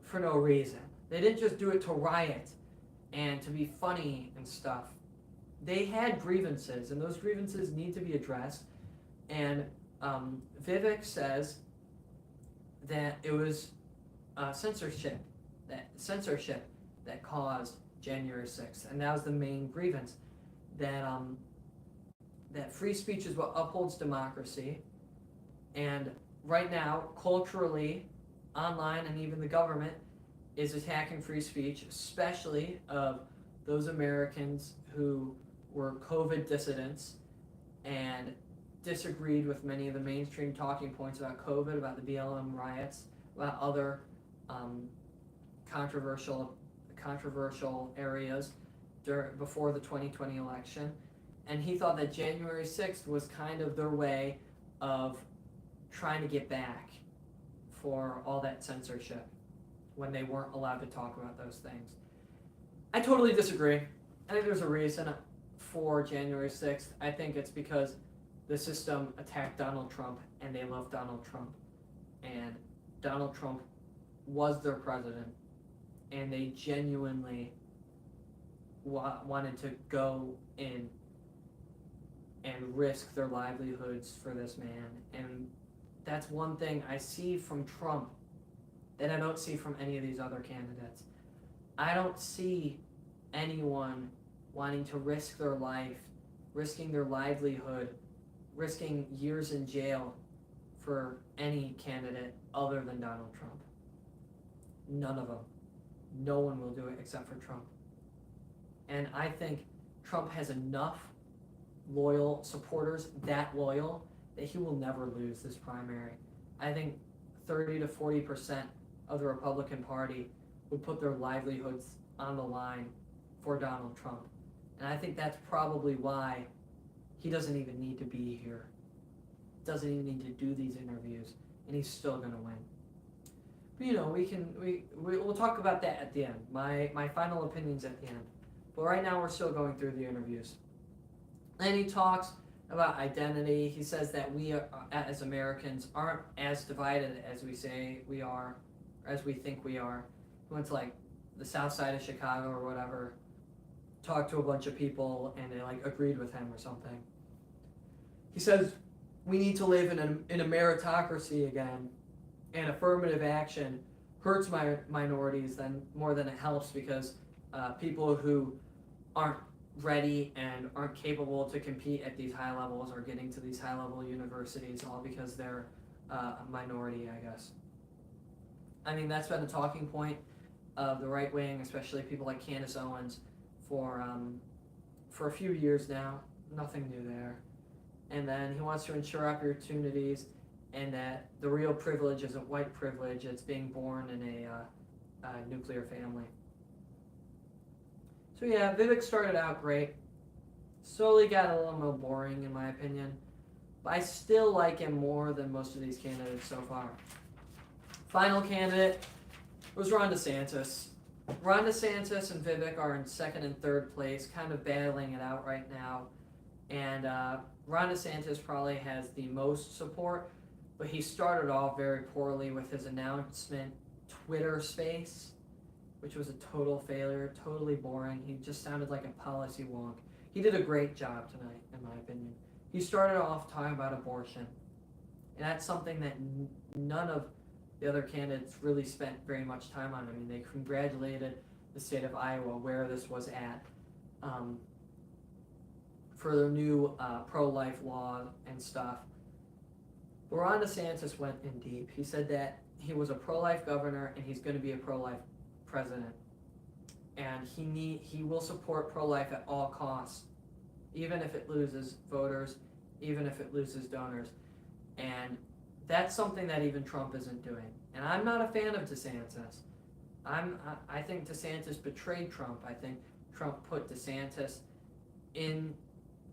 for no reason. They didn't just do it to riot and to be funny and stuff. They had grievances, and those grievances need to be addressed. And Vivek says that it was censorship that caused January 6th, and that was the main grievance. That free speech is what upholds democracy, and right now, culturally, online, and even the government is attacking free speech, especially of those Americans who were COVID dissidents and disagreed with many of the mainstream talking points about COVID, about the BLM riots, about other controversial areas before the 2020 election. And he thought that January 6th was kind of their way of trying to get back for all that censorship when they weren't allowed to talk about those things. I totally disagree. I think there's a reason for January 6th. I think it's because the system attacked Donald Trump, and they love Donald Trump. And Donald Trump was their president, and they genuinely wanted to go in and risk their livelihoods for this man. And that's one thing I see from Trump that I don't see from any of these other candidates. I don't see anyone wanting to risk their life, risking their livelihood, risking years in jail for any candidate other than Donald Trump. None of them. No one will do it except for Trump. And I think Trump has enough loyal supporters, that loyal, that he will never lose this primary. I think 30 to 40% of the Republican Party would put their livelihoods on the line for Donald Trump. And I think that's probably why he doesn't even need to be here. Doesn't even need to do these interviews, and he's still going to win. But we'll talk about that at the end. My final opinions at the end. But right now we're still going through the interviews. And he talks about identity. He says that we as Americans aren't as divided as we say we are, as we think we are. He went to like the south side of Chicago or whatever, talked to a bunch of people, and they like agreed with him or something. He says we need to live in a meritocracy again, and affirmative action hurts minorities more than it helps, because people who aren't ready and aren't capable to compete at these high levels are getting to these high level universities, all because they're a minority, I guess. I mean, that's been a talking point of the right wing, especially people like Candace Owens, for a few years now. Nothing new there. And then he wants to ensure opportunities, and that the real privilege isn't white privilege, it's being born in a nuclear family. So yeah, Vivek started out great. Slowly got a little more boring in my opinion. But I still like him more than most of these candidates so far. Final candidate was Ron DeSantis. Ron DeSantis and Vivek are in second and third place, kind of battling it out right now. And Ron DeSantis probably has the most support, but he started off very poorly with his announcement Twitter space, which was a total failure, totally boring. He just sounded like a policy wonk. He did a great job tonight, in my opinion. He started off talking about abortion, and that's something that none of the other candidates really spent very much time on. I mean, they congratulated the state of Iowa, where this was at, for their new pro-life law and stuff. But Ron DeSantis went in deep. He said that he was a pro-life governor and he's going to be a pro-life president. And he will support pro-life at all costs, even if it loses voters, even if it loses donors. And that's something that even Trump isn't doing. And I'm not a fan of DeSantis. I think DeSantis betrayed Trump. I think Trump put DeSantis in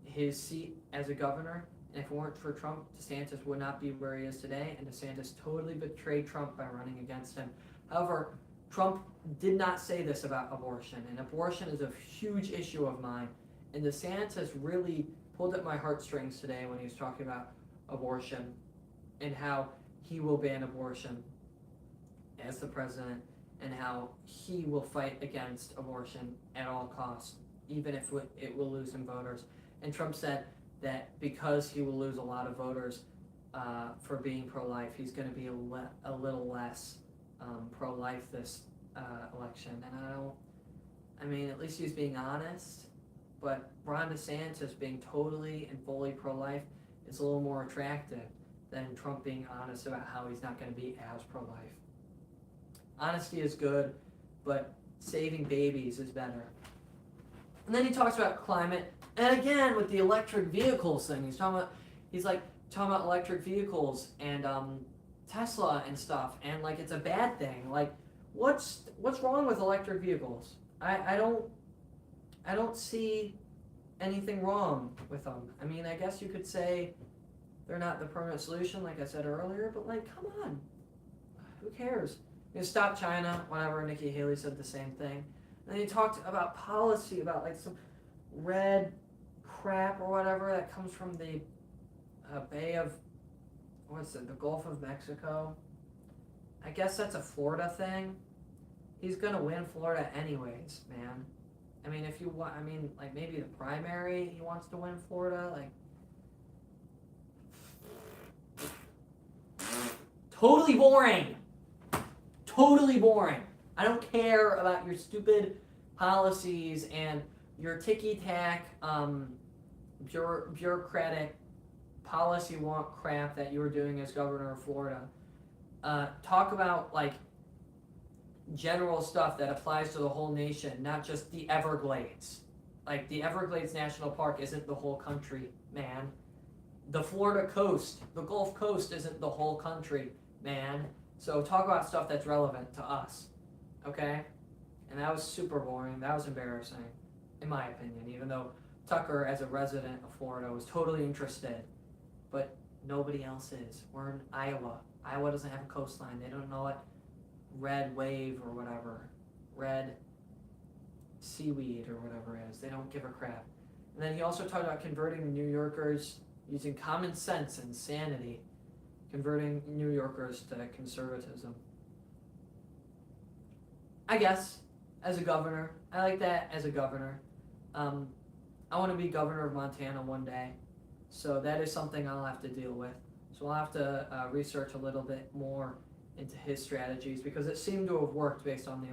his seat as a governor. And if it weren't for Trump, DeSantis would not be where he is today. And DeSantis totally betrayed Trump by running against him. However, Trump did not say this about abortion. And abortion is a huge issue of mine. And DeSantis really pulled at my heartstrings today when he was talking about abortion and how he will ban abortion as the president and how he will fight against abortion at all costs, even if it will lose him voters. And Trump said that because he will lose a lot of voters for being pro-life, he's going to be a little less pro-life this election. And at least he's being honest, but Ron DeSantis being totally and fully pro-life is a little more attractive than Trump being honest about how he's not going to be as pro-life. Honesty is good, but saving babies is better. And then he talks about climate, and again with the electric vehicles thing, he's talking about electric vehicles and Tesla and stuff, and like it's a bad thing. Like, what's wrong with electric vehicles? I don't see anything wrong with them. I guess you could say they're not the permanent solution, like I said earlier, but like, come on, who cares? Stop China, whatever. Nikki Haley said the same thing. And then he talked about policy, about like some red crap or whatever that comes from the Bay of, the Gulf of Mexico. I guess that's a Florida thing. He's gonna win Florida anyways, man. If you want, like maybe the primary, he wants to win Florida, like. Totally boring. Totally boring. I don't care about your stupid policies and your ticky-tack, bureaucratic policy wonk crap that you were doing as governor of Florida. Talk about like general stuff that applies to the whole nation, not just the Everglades. Like the Everglades National Park isn't the whole country, man. The Florida coast, the Gulf Coast isn't the whole country, man. So talk about stuff that's relevant to us, okay? And that was super boring. That was embarrassing, in my opinion, even though Tucker, as a resident of Florida, was totally interested. But nobody else is. We're in Iowa. Iowa doesn't have a coastline. They don't know what red wave or whatever, red seaweed or whatever it is. They don't give a crap. And then he also talked about converting New Yorkers using common sense and sanity, converting New Yorkers to conservatism. I guess, as a governor, I like that as a governor. I want to be governor of Montana one day, so that is something I'll have to deal with. So I'll have to research a little bit more into his strategies, because it seemed to have worked based on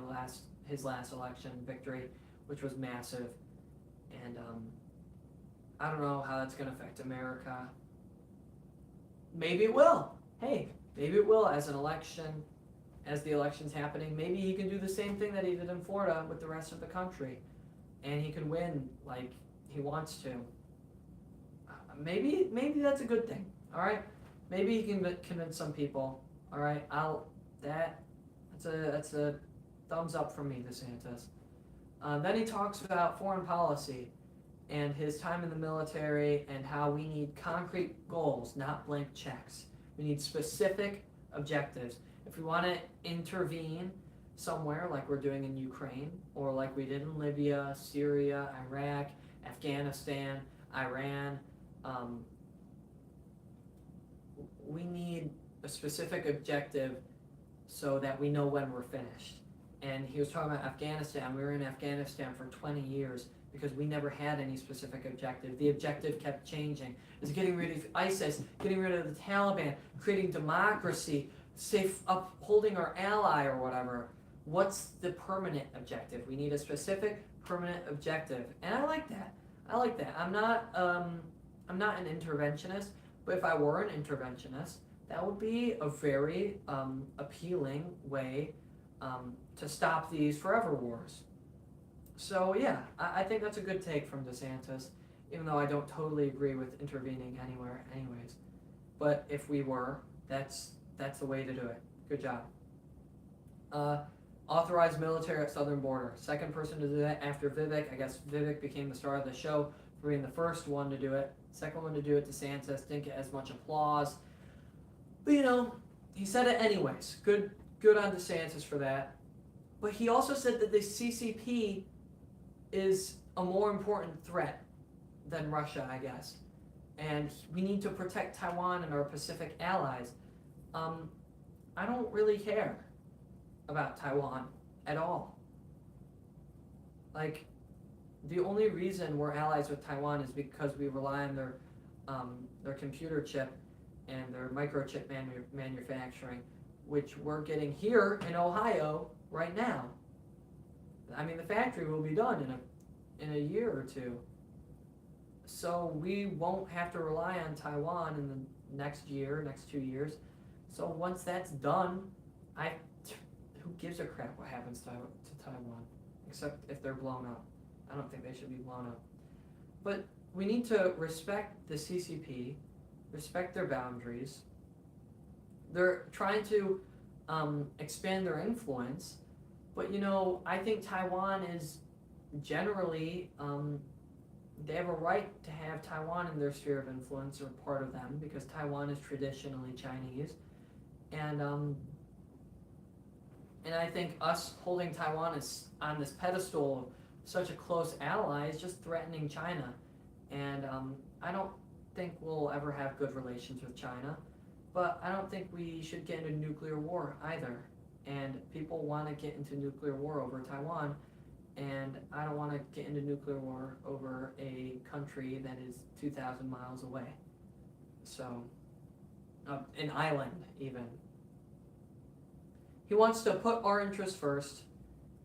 his last election victory, which was massive. And I don't know how that's going to affect America. Maybe it will. Hey, maybe it will as the election's happening. Maybe he can do the same thing that he did in Florida with the rest of the country, and he can win like he wants to. Maybe that's a good thing. All right, maybe he can convince some people. All right, that's a thumbs up from me, DeSantis. Then he talks about foreign policy and his time in the military and how we need concrete goals, not blank checks. We need specific objectives. If we want to intervene somewhere like we're doing in Ukraine, or like we did in Libya, Syria, Iraq, Afghanistan, Iran, we need a specific objective so that we know when we're finished. And he was talking about Afghanistan. We were in Afghanistan for 20 years because we never had any specific objective. The objective kept changing. It was getting rid of ISIS, getting rid of the Taliban, creating democracy, upholding our ally or whatever. what's the permanent objective? We need a specific permanent objective, and I like that. I like that. I'm not an interventionist, but if I were an interventionist, that would be a very appealing way to stop these forever wars. So yeah, I think that's a good take from DeSantis, even though I don't totally agree with intervening anywhere anyways. But if we were, that's the way to do it. Good job. Authorize military at southern border. Second person to do that after Vivek. I guess Vivek became the star of the show for being the first one to do it. Second one to do it, DeSantis, didn't get as much applause. But he said it anyways. Good on DeSantis for that. But he also said that the CCP is a more important threat than Russia, I guess. And we need to protect Taiwan and our Pacific allies. I don't really care about Taiwan at all. Like, the only reason we're allies with Taiwan is because we rely on their computer chip and their microchip manufacturing, which we're getting here in Ohio right now. I mean, the factory will be done in a year or two. So we won't have to rely on Taiwan in the next 2 years. So once that's done, who gives a crap what happens to Taiwan, except if they're blown up. I don't think they should be blown up. But we need to respect the CCP, respect their boundaries. They're trying to expand their influence, but I think Taiwan is generally, they have a right to have Taiwan in their sphere of influence or part of them, because Taiwan is traditionally Chinese. And I think us holding Taiwan on this pedestal of such a close ally is just threatening China. And I don't think we'll ever have good relations with China, but I don't think we should get into nuclear war either. And people want to get into nuclear war over Taiwan, and I don't want to get into nuclear war over a country that is 2,000 miles away. So, an island even. He wants to put our interests first,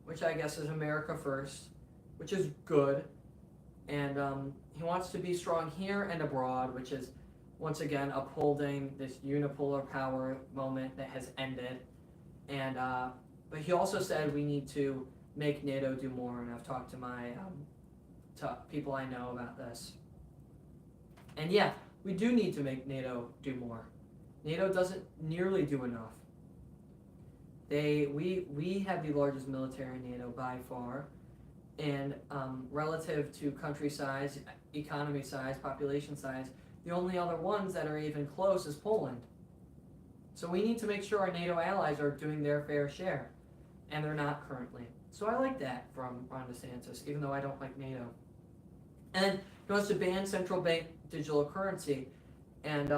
which I guess is America first, which is good. And he wants to be strong here and abroad, which is, once again, upholding this unipolar power moment that has ended. And but he also said we need to make NATO do more, and I've talked to to people I know about this. And yeah, we do need to make NATO do more. NATO doesn't nearly do enough. We have the largest military in NATO by far, and relative to country size, economy size, population size, the only other ones that are even close is Poland. So we need to make sure our NATO allies are doing their fair share, and they're not currently. So I like that from Ron DeSantis, even though I don't like NATO. And he wants to ban central bank digital currency, and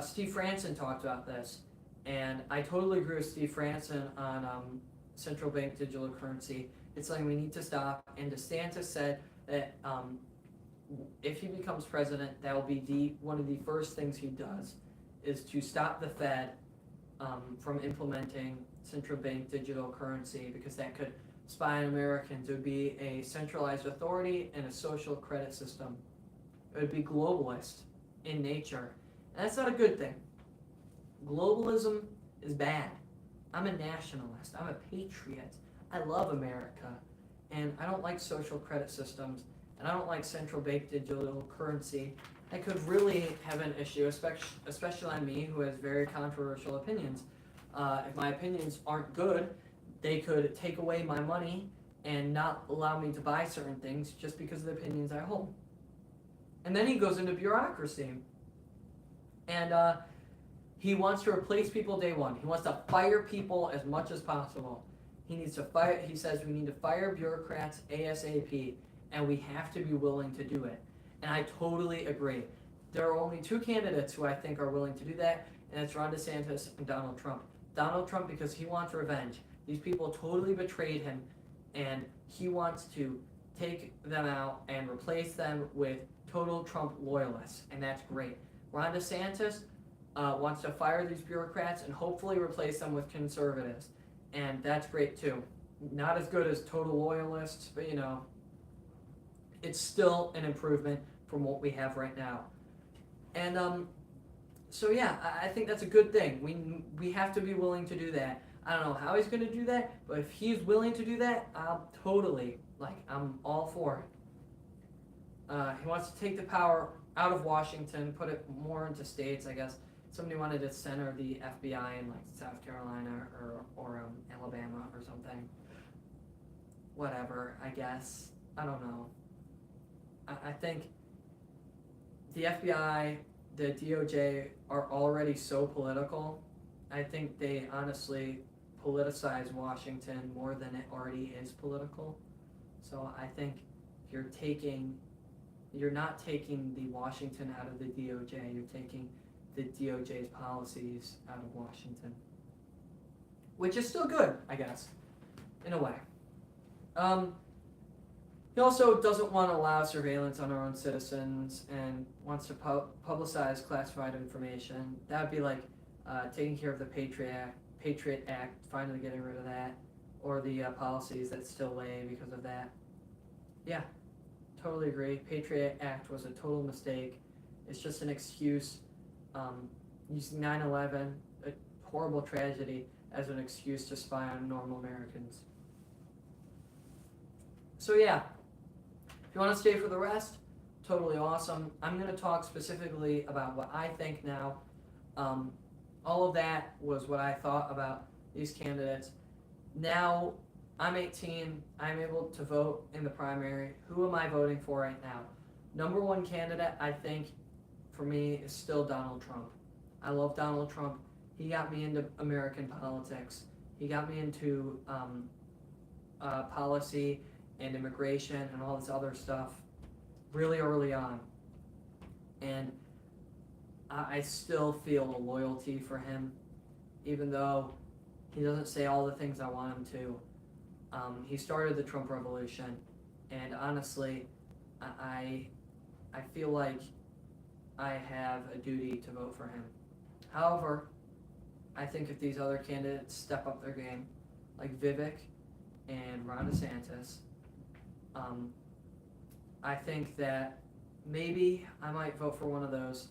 Steve Franson talked about this, and I totally agree with Steve Franson on central bank digital currency. It's something we need to stop, and DeSantis said that if he becomes president, that will be one of the first things he does, is to stop the Fed from implementing central bank digital currency, because that could spy on Americans. It would be a centralized authority and a social credit system. It would be globalist in nature, and that's not a good thing. Globalism is bad. I'm a nationalist. I'm a patriot. I love America, and I don't like social credit systems, and I don't like central bank digital currency. That could really have an issue, especially on me, who has very controversial opinions. If my opinions aren't good, they could take away my money and not allow me to buy certain things just because of the opinions I hold. And then he goes into bureaucracy. And he wants to replace people day one. He wants to fire people as much as possible. He says we need to fire bureaucrats ASAP, and we have to be willing to do it. And I totally agree. There are only two candidates who I think are willing to do that, and it's Ron DeSantis and Donald Trump. Donald Trump, because he wants revenge. These people totally betrayed him, and he wants to take them out and replace them with total Trump loyalists, and that's great. Ron DeSantis wants to fire these bureaucrats and hopefully replace them with conservatives. and that's great too. Not as good as total loyalists, but it's still an improvement from what we have right now. And so yeah, I think that's a good thing. We have to be willing to do that. I don't know how he's going to do that, but if he's willing to do that, I'm all for it. He wants to take the power out of Washington, put it more into states, I guess. Somebody wanted to center the FBI in like South Carolina or Alabama or something. Whatever, I guess. I don't know. I think the FBI, the DOJ are already so political. I think they honestly politicize Washington more than it already is political. So I think you're not taking the Washington out of the DOJ, you're taking the DOJ's policies out of Washington. Which is still good, I guess, in a way. He also doesn't want to allow surveillance on our own citizens and wants to publicize classified information. That would be like taking care of the Patriot Act, finally getting rid of that, or the policies that still lay because of that. Yeah, totally agree. Patriot Act was a total mistake. It's just an excuse, using 9/11, a horrible tragedy, as an excuse to spy on normal Americans. So yeah, if you want to stay for the rest, totally awesome. I'm going to talk specifically about what I think now. All of that was what I thought about these candidates. Now, I'm 18. I'm able to vote in the primary. Who am I voting for right now? Number one candidate, I think, for me, is still Donald Trump. I love Donald Trump. He got me into American politics. He got me into policy and immigration and all this other stuff really early on. And I still feel a loyalty for him, even though he doesn't say all the things I want him to. He started the Trump revolution, and honestly, I feel like I have a duty to vote for him. However, I think if these other candidates step up their game, like Vivek and Ron DeSantis, I think that maybe I might vote for one of those.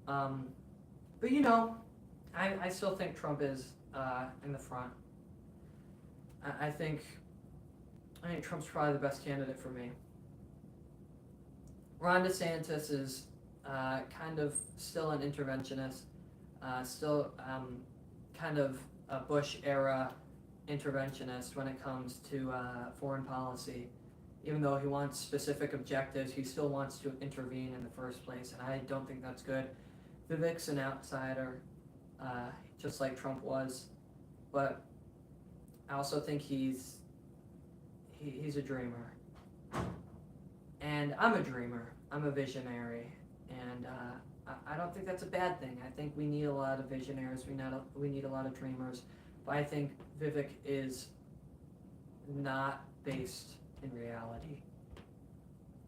But I still think Trump is in the front. I think Trump's probably the best candidate for me. Ron DeSantis is kind of still an interventionist, still kind of a Bush era interventionist when it comes to foreign policy. Even though he wants specific objectives, he still wants to intervene in the first place, and I don't think that's good. Vivek's an outsider, just like Trump was, but I also think he's a dreamer. And I'm a dreamer. I'm a visionary, and I don't think that's a bad thing. I think we need a lot of visionaries. We need a lot of dreamers. But I think Vivek is not based in reality.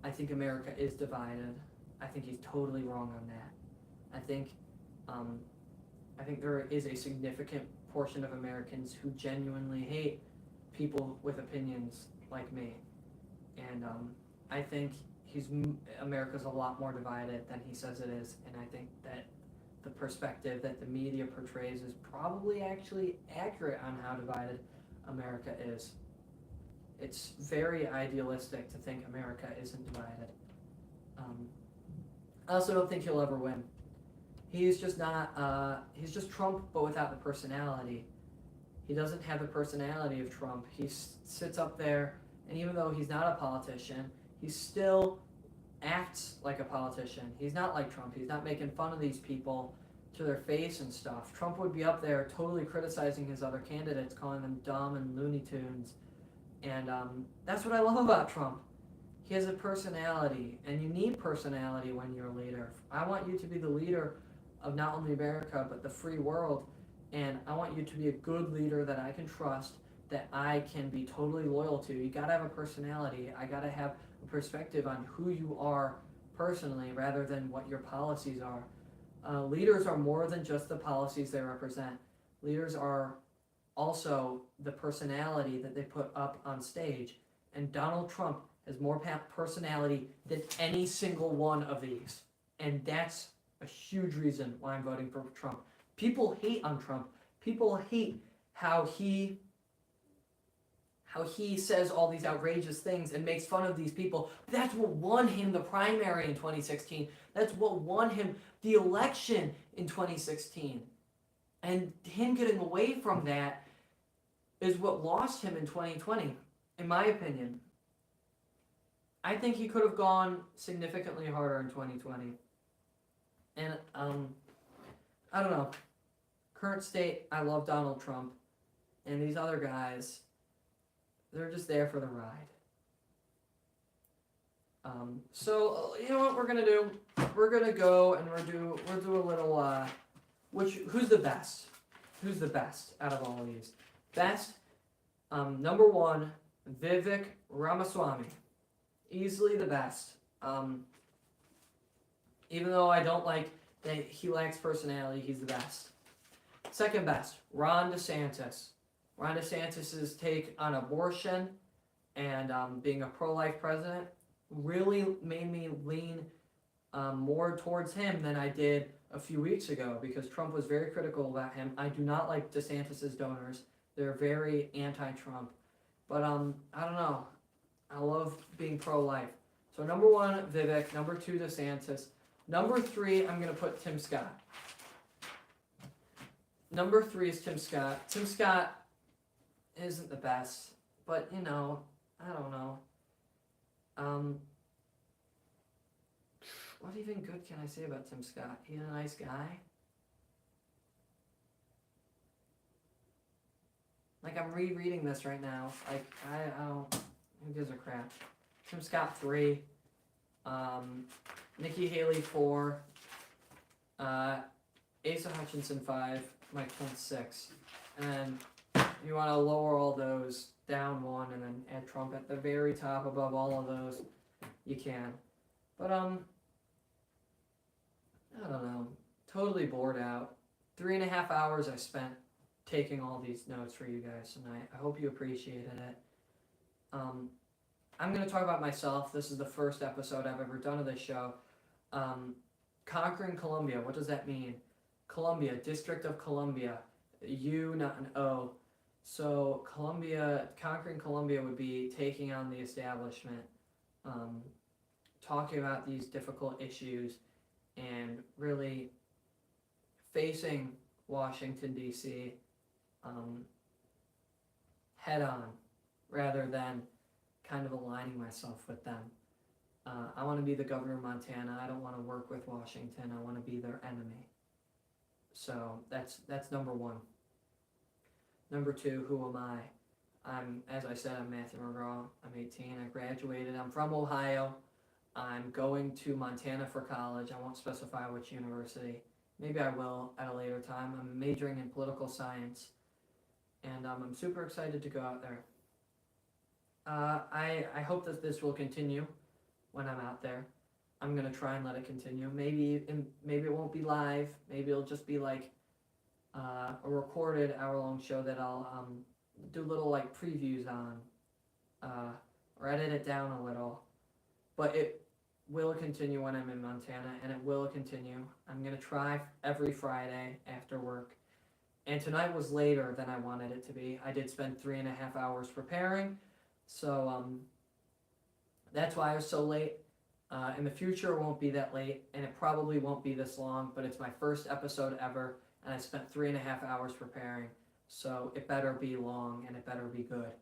I think America is divided. I think he's totally wrong on that. I think there is a significant portion of Americans who genuinely hate people with opinions like me, and I think America's a lot more divided than he says it is, and I think that the perspective that the media portrays is probably actually accurate on how divided America is. It's very idealistic to think America isn't divided. I also don't think he'll ever win. He's just he's just Trump, but without the personality. He doesn't have the personality of Trump. He sits up there, and even though he's not a politician, he still acts like a politician. He's not like Trump. He's not making fun of these people to their face and stuff. Trump would be up there totally criticizing his other candidates, calling them dumb and Looney Tunes. And that's what I love about Trump. He has a personality, and you need personality when you're a leader. I want you to be the leader of not only America, but the free world. And I want you to be a good leader that I can trust, that I can be totally loyal to. You gotta have a personality. I gotta have a perspective on who you are personally rather than what your policies are. Leaders are more than just the policies they represent. Leaders are also the personality that they put up on stage. And Donald Trump has more personality than any single one of these. And that's a huge reason why I'm voting for Trump. People hate on Trump. People hate how he says all these outrageous things and makes fun of these people. That's what won him the primary in 2016. That's what won him the election in 2016. And him getting away from that is what lost him in 2020, in my opinion. I think he could have gone significantly harder in 2020. And, I don't know. Current state, I love Donald Trump. And these other guys, they're just there for the ride. So, you know what we're going to do? We're going to go and we'll do a little, who's the best? Who's the best out of all of these? Best, number one, Vivek Ramaswamy. Easily the best. Even though I don't like that he lacks personality, he's the best. Second best, Ron DeSantis. Ron DeSantis' take on abortion and being a pro-life president really made me lean more towards him than I did a few weeks ago, because Trump was very critical about him. I do not like DeSantis' donors. They're very anti-Trump. But I don't know. I love being pro-life. So number one, Vivek. Number two, DeSantis. Number three, I'm going to put Tim Scott. Number three is Tim Scott. Tim Scott isn't the best, but, you know, I don't know. What even good can I say about Tim Scott? He's a nice guy. Like, I'm rereading this right now. Like, I don't, who gives a crap? Tim Scott 3, Nikki Haley 4, Asa Hutchinson 5, Mike Pence 6. And you want to lower all those down one and then add Trump at the very top above all of those, you can. But, I don't know. Totally bored out. 3.5 hours I spent taking all these notes for you guys tonight. I hope you appreciated it. I'm going to talk about myself. This is the first episode I've ever done of this show. Conquering Columbia. What does that mean? Columbia, District of Columbia. U, not an O. So Columbia, conquering Columbia would be taking on the establishment, talking about these difficult issues, and really facing Washington, D.C. Head on, rather than kind of aligning myself with them. I want to be the governor of Montana. I don't want to work with Washington. I want to be their enemy. So that's number one. Number two, who am I? As I said, I'm Matthew McGraw. I'm 18. I graduated. I'm from Ohio. I'm going to Montana for college. I won't specify which university. Maybe I will at a later time. I'm majoring in political science, and I'm super excited to go out there. I hope that this will continue when I'm out there. I'm gonna try and let it continue. Maybe it won't be live. Maybe it'll just be like a recorded hour-long show that I'll do little like previews on, or edit it down a little. But it will continue when I'm in Montana, and it will continue. I'm gonna try every Friday after work. And tonight was later than I wanted it to be. I did spend 3.5 hours preparing, so that's why I was so late. In the future, it won't be that late, and it probably won't be this long, but it's my first episode ever, and I spent 3.5 hours preparing, so it better be long, and it better be good.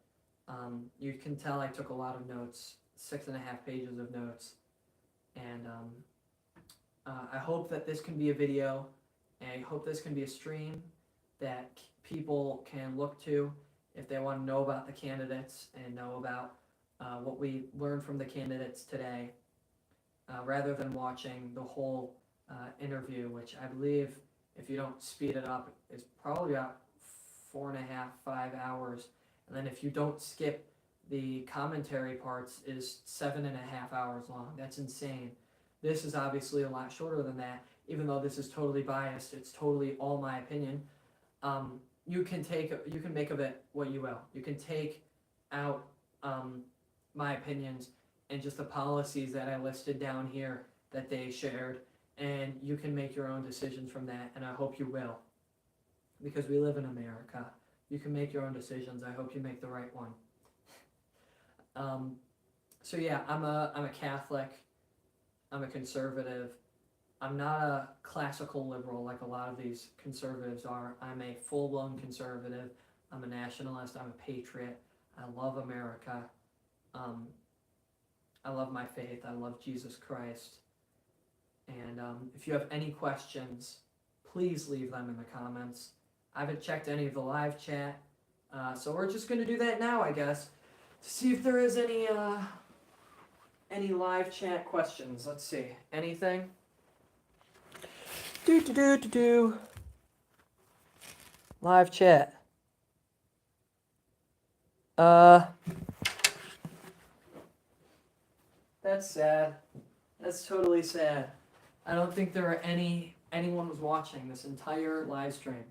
You can tell I took a lot of notes, 6.5 pages of notes, and I hope that this can be a video, and I hope this can be a stream that people can look to if they want to know about the candidates and know about what we learned from the candidates today, rather than watching the whole interview, which I believe, if you don't speed it up, is probably about 4.5, 5 hours. And then if you don't skip the commentary parts, is 7.5 hours long. That's insane. This is obviously a lot shorter than that, even though this is totally biased. It's totally all my opinion. you can make of it what you will. You can take out my opinions and just the policies that I listed down here that they shared, and you can make your own decisions from that, and I hope you will, because we live in America. You can make your own decisions. I hope you make the right one. So yeah, I'm a Catholic. I'm a conservative. I'm not a classical liberal like a lot of these conservatives are. I'm a full-blown conservative. I'm a nationalist. I'm a patriot. I love America. I love my faith. I love Jesus Christ. And if you have any questions, please leave them in the comments. I haven't checked any of the live chat, so we're just going to do that now, I guess, to see if there is any live chat questions. Let's see. Anything? Live chat. That's sad. That's totally sad. I don't think there are anyone was watching this entire live stream.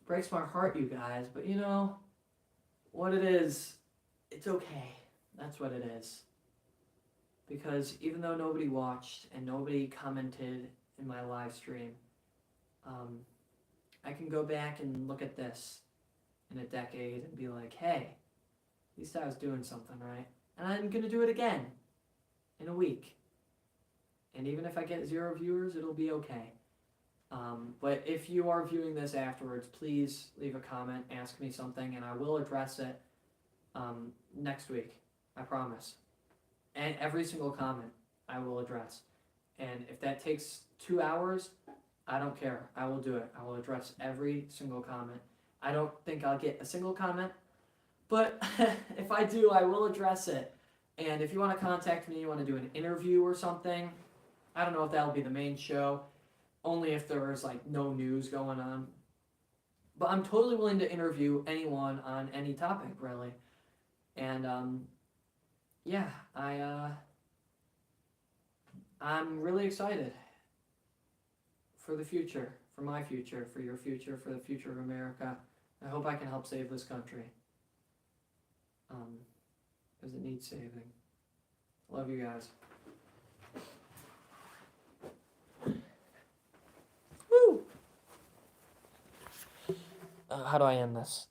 Breaks my heart, you guys, but you know what it is, it's okay. That's what it is. Because even though nobody watched and nobody commented in my live stream, I can go back and look at this in a decade and be like, hey, at least I was doing something right. And I'm going to do it again in a week. And even if I get 0 viewers, it'll be okay. But if you are viewing this afterwards, please leave a comment, ask me something, and I will address it next week. I promise. And every single comment I will address. And if that takes 2 hours, I don't care. I will do it. I will address every single comment. I don't think I'll get a single comment, but if I do, I will address it. And if you want to contact me, you want to do an interview or something, I don't know if that'll be the main show, only if there is like no news going on. But I'm totally willing to interview anyone on any topic, really. And yeah, I'm really excited for the future, for my future, for your future, for the future of America. I hope I can help save this country. Because it needs saving. Love you guys. Woo! How do I end this?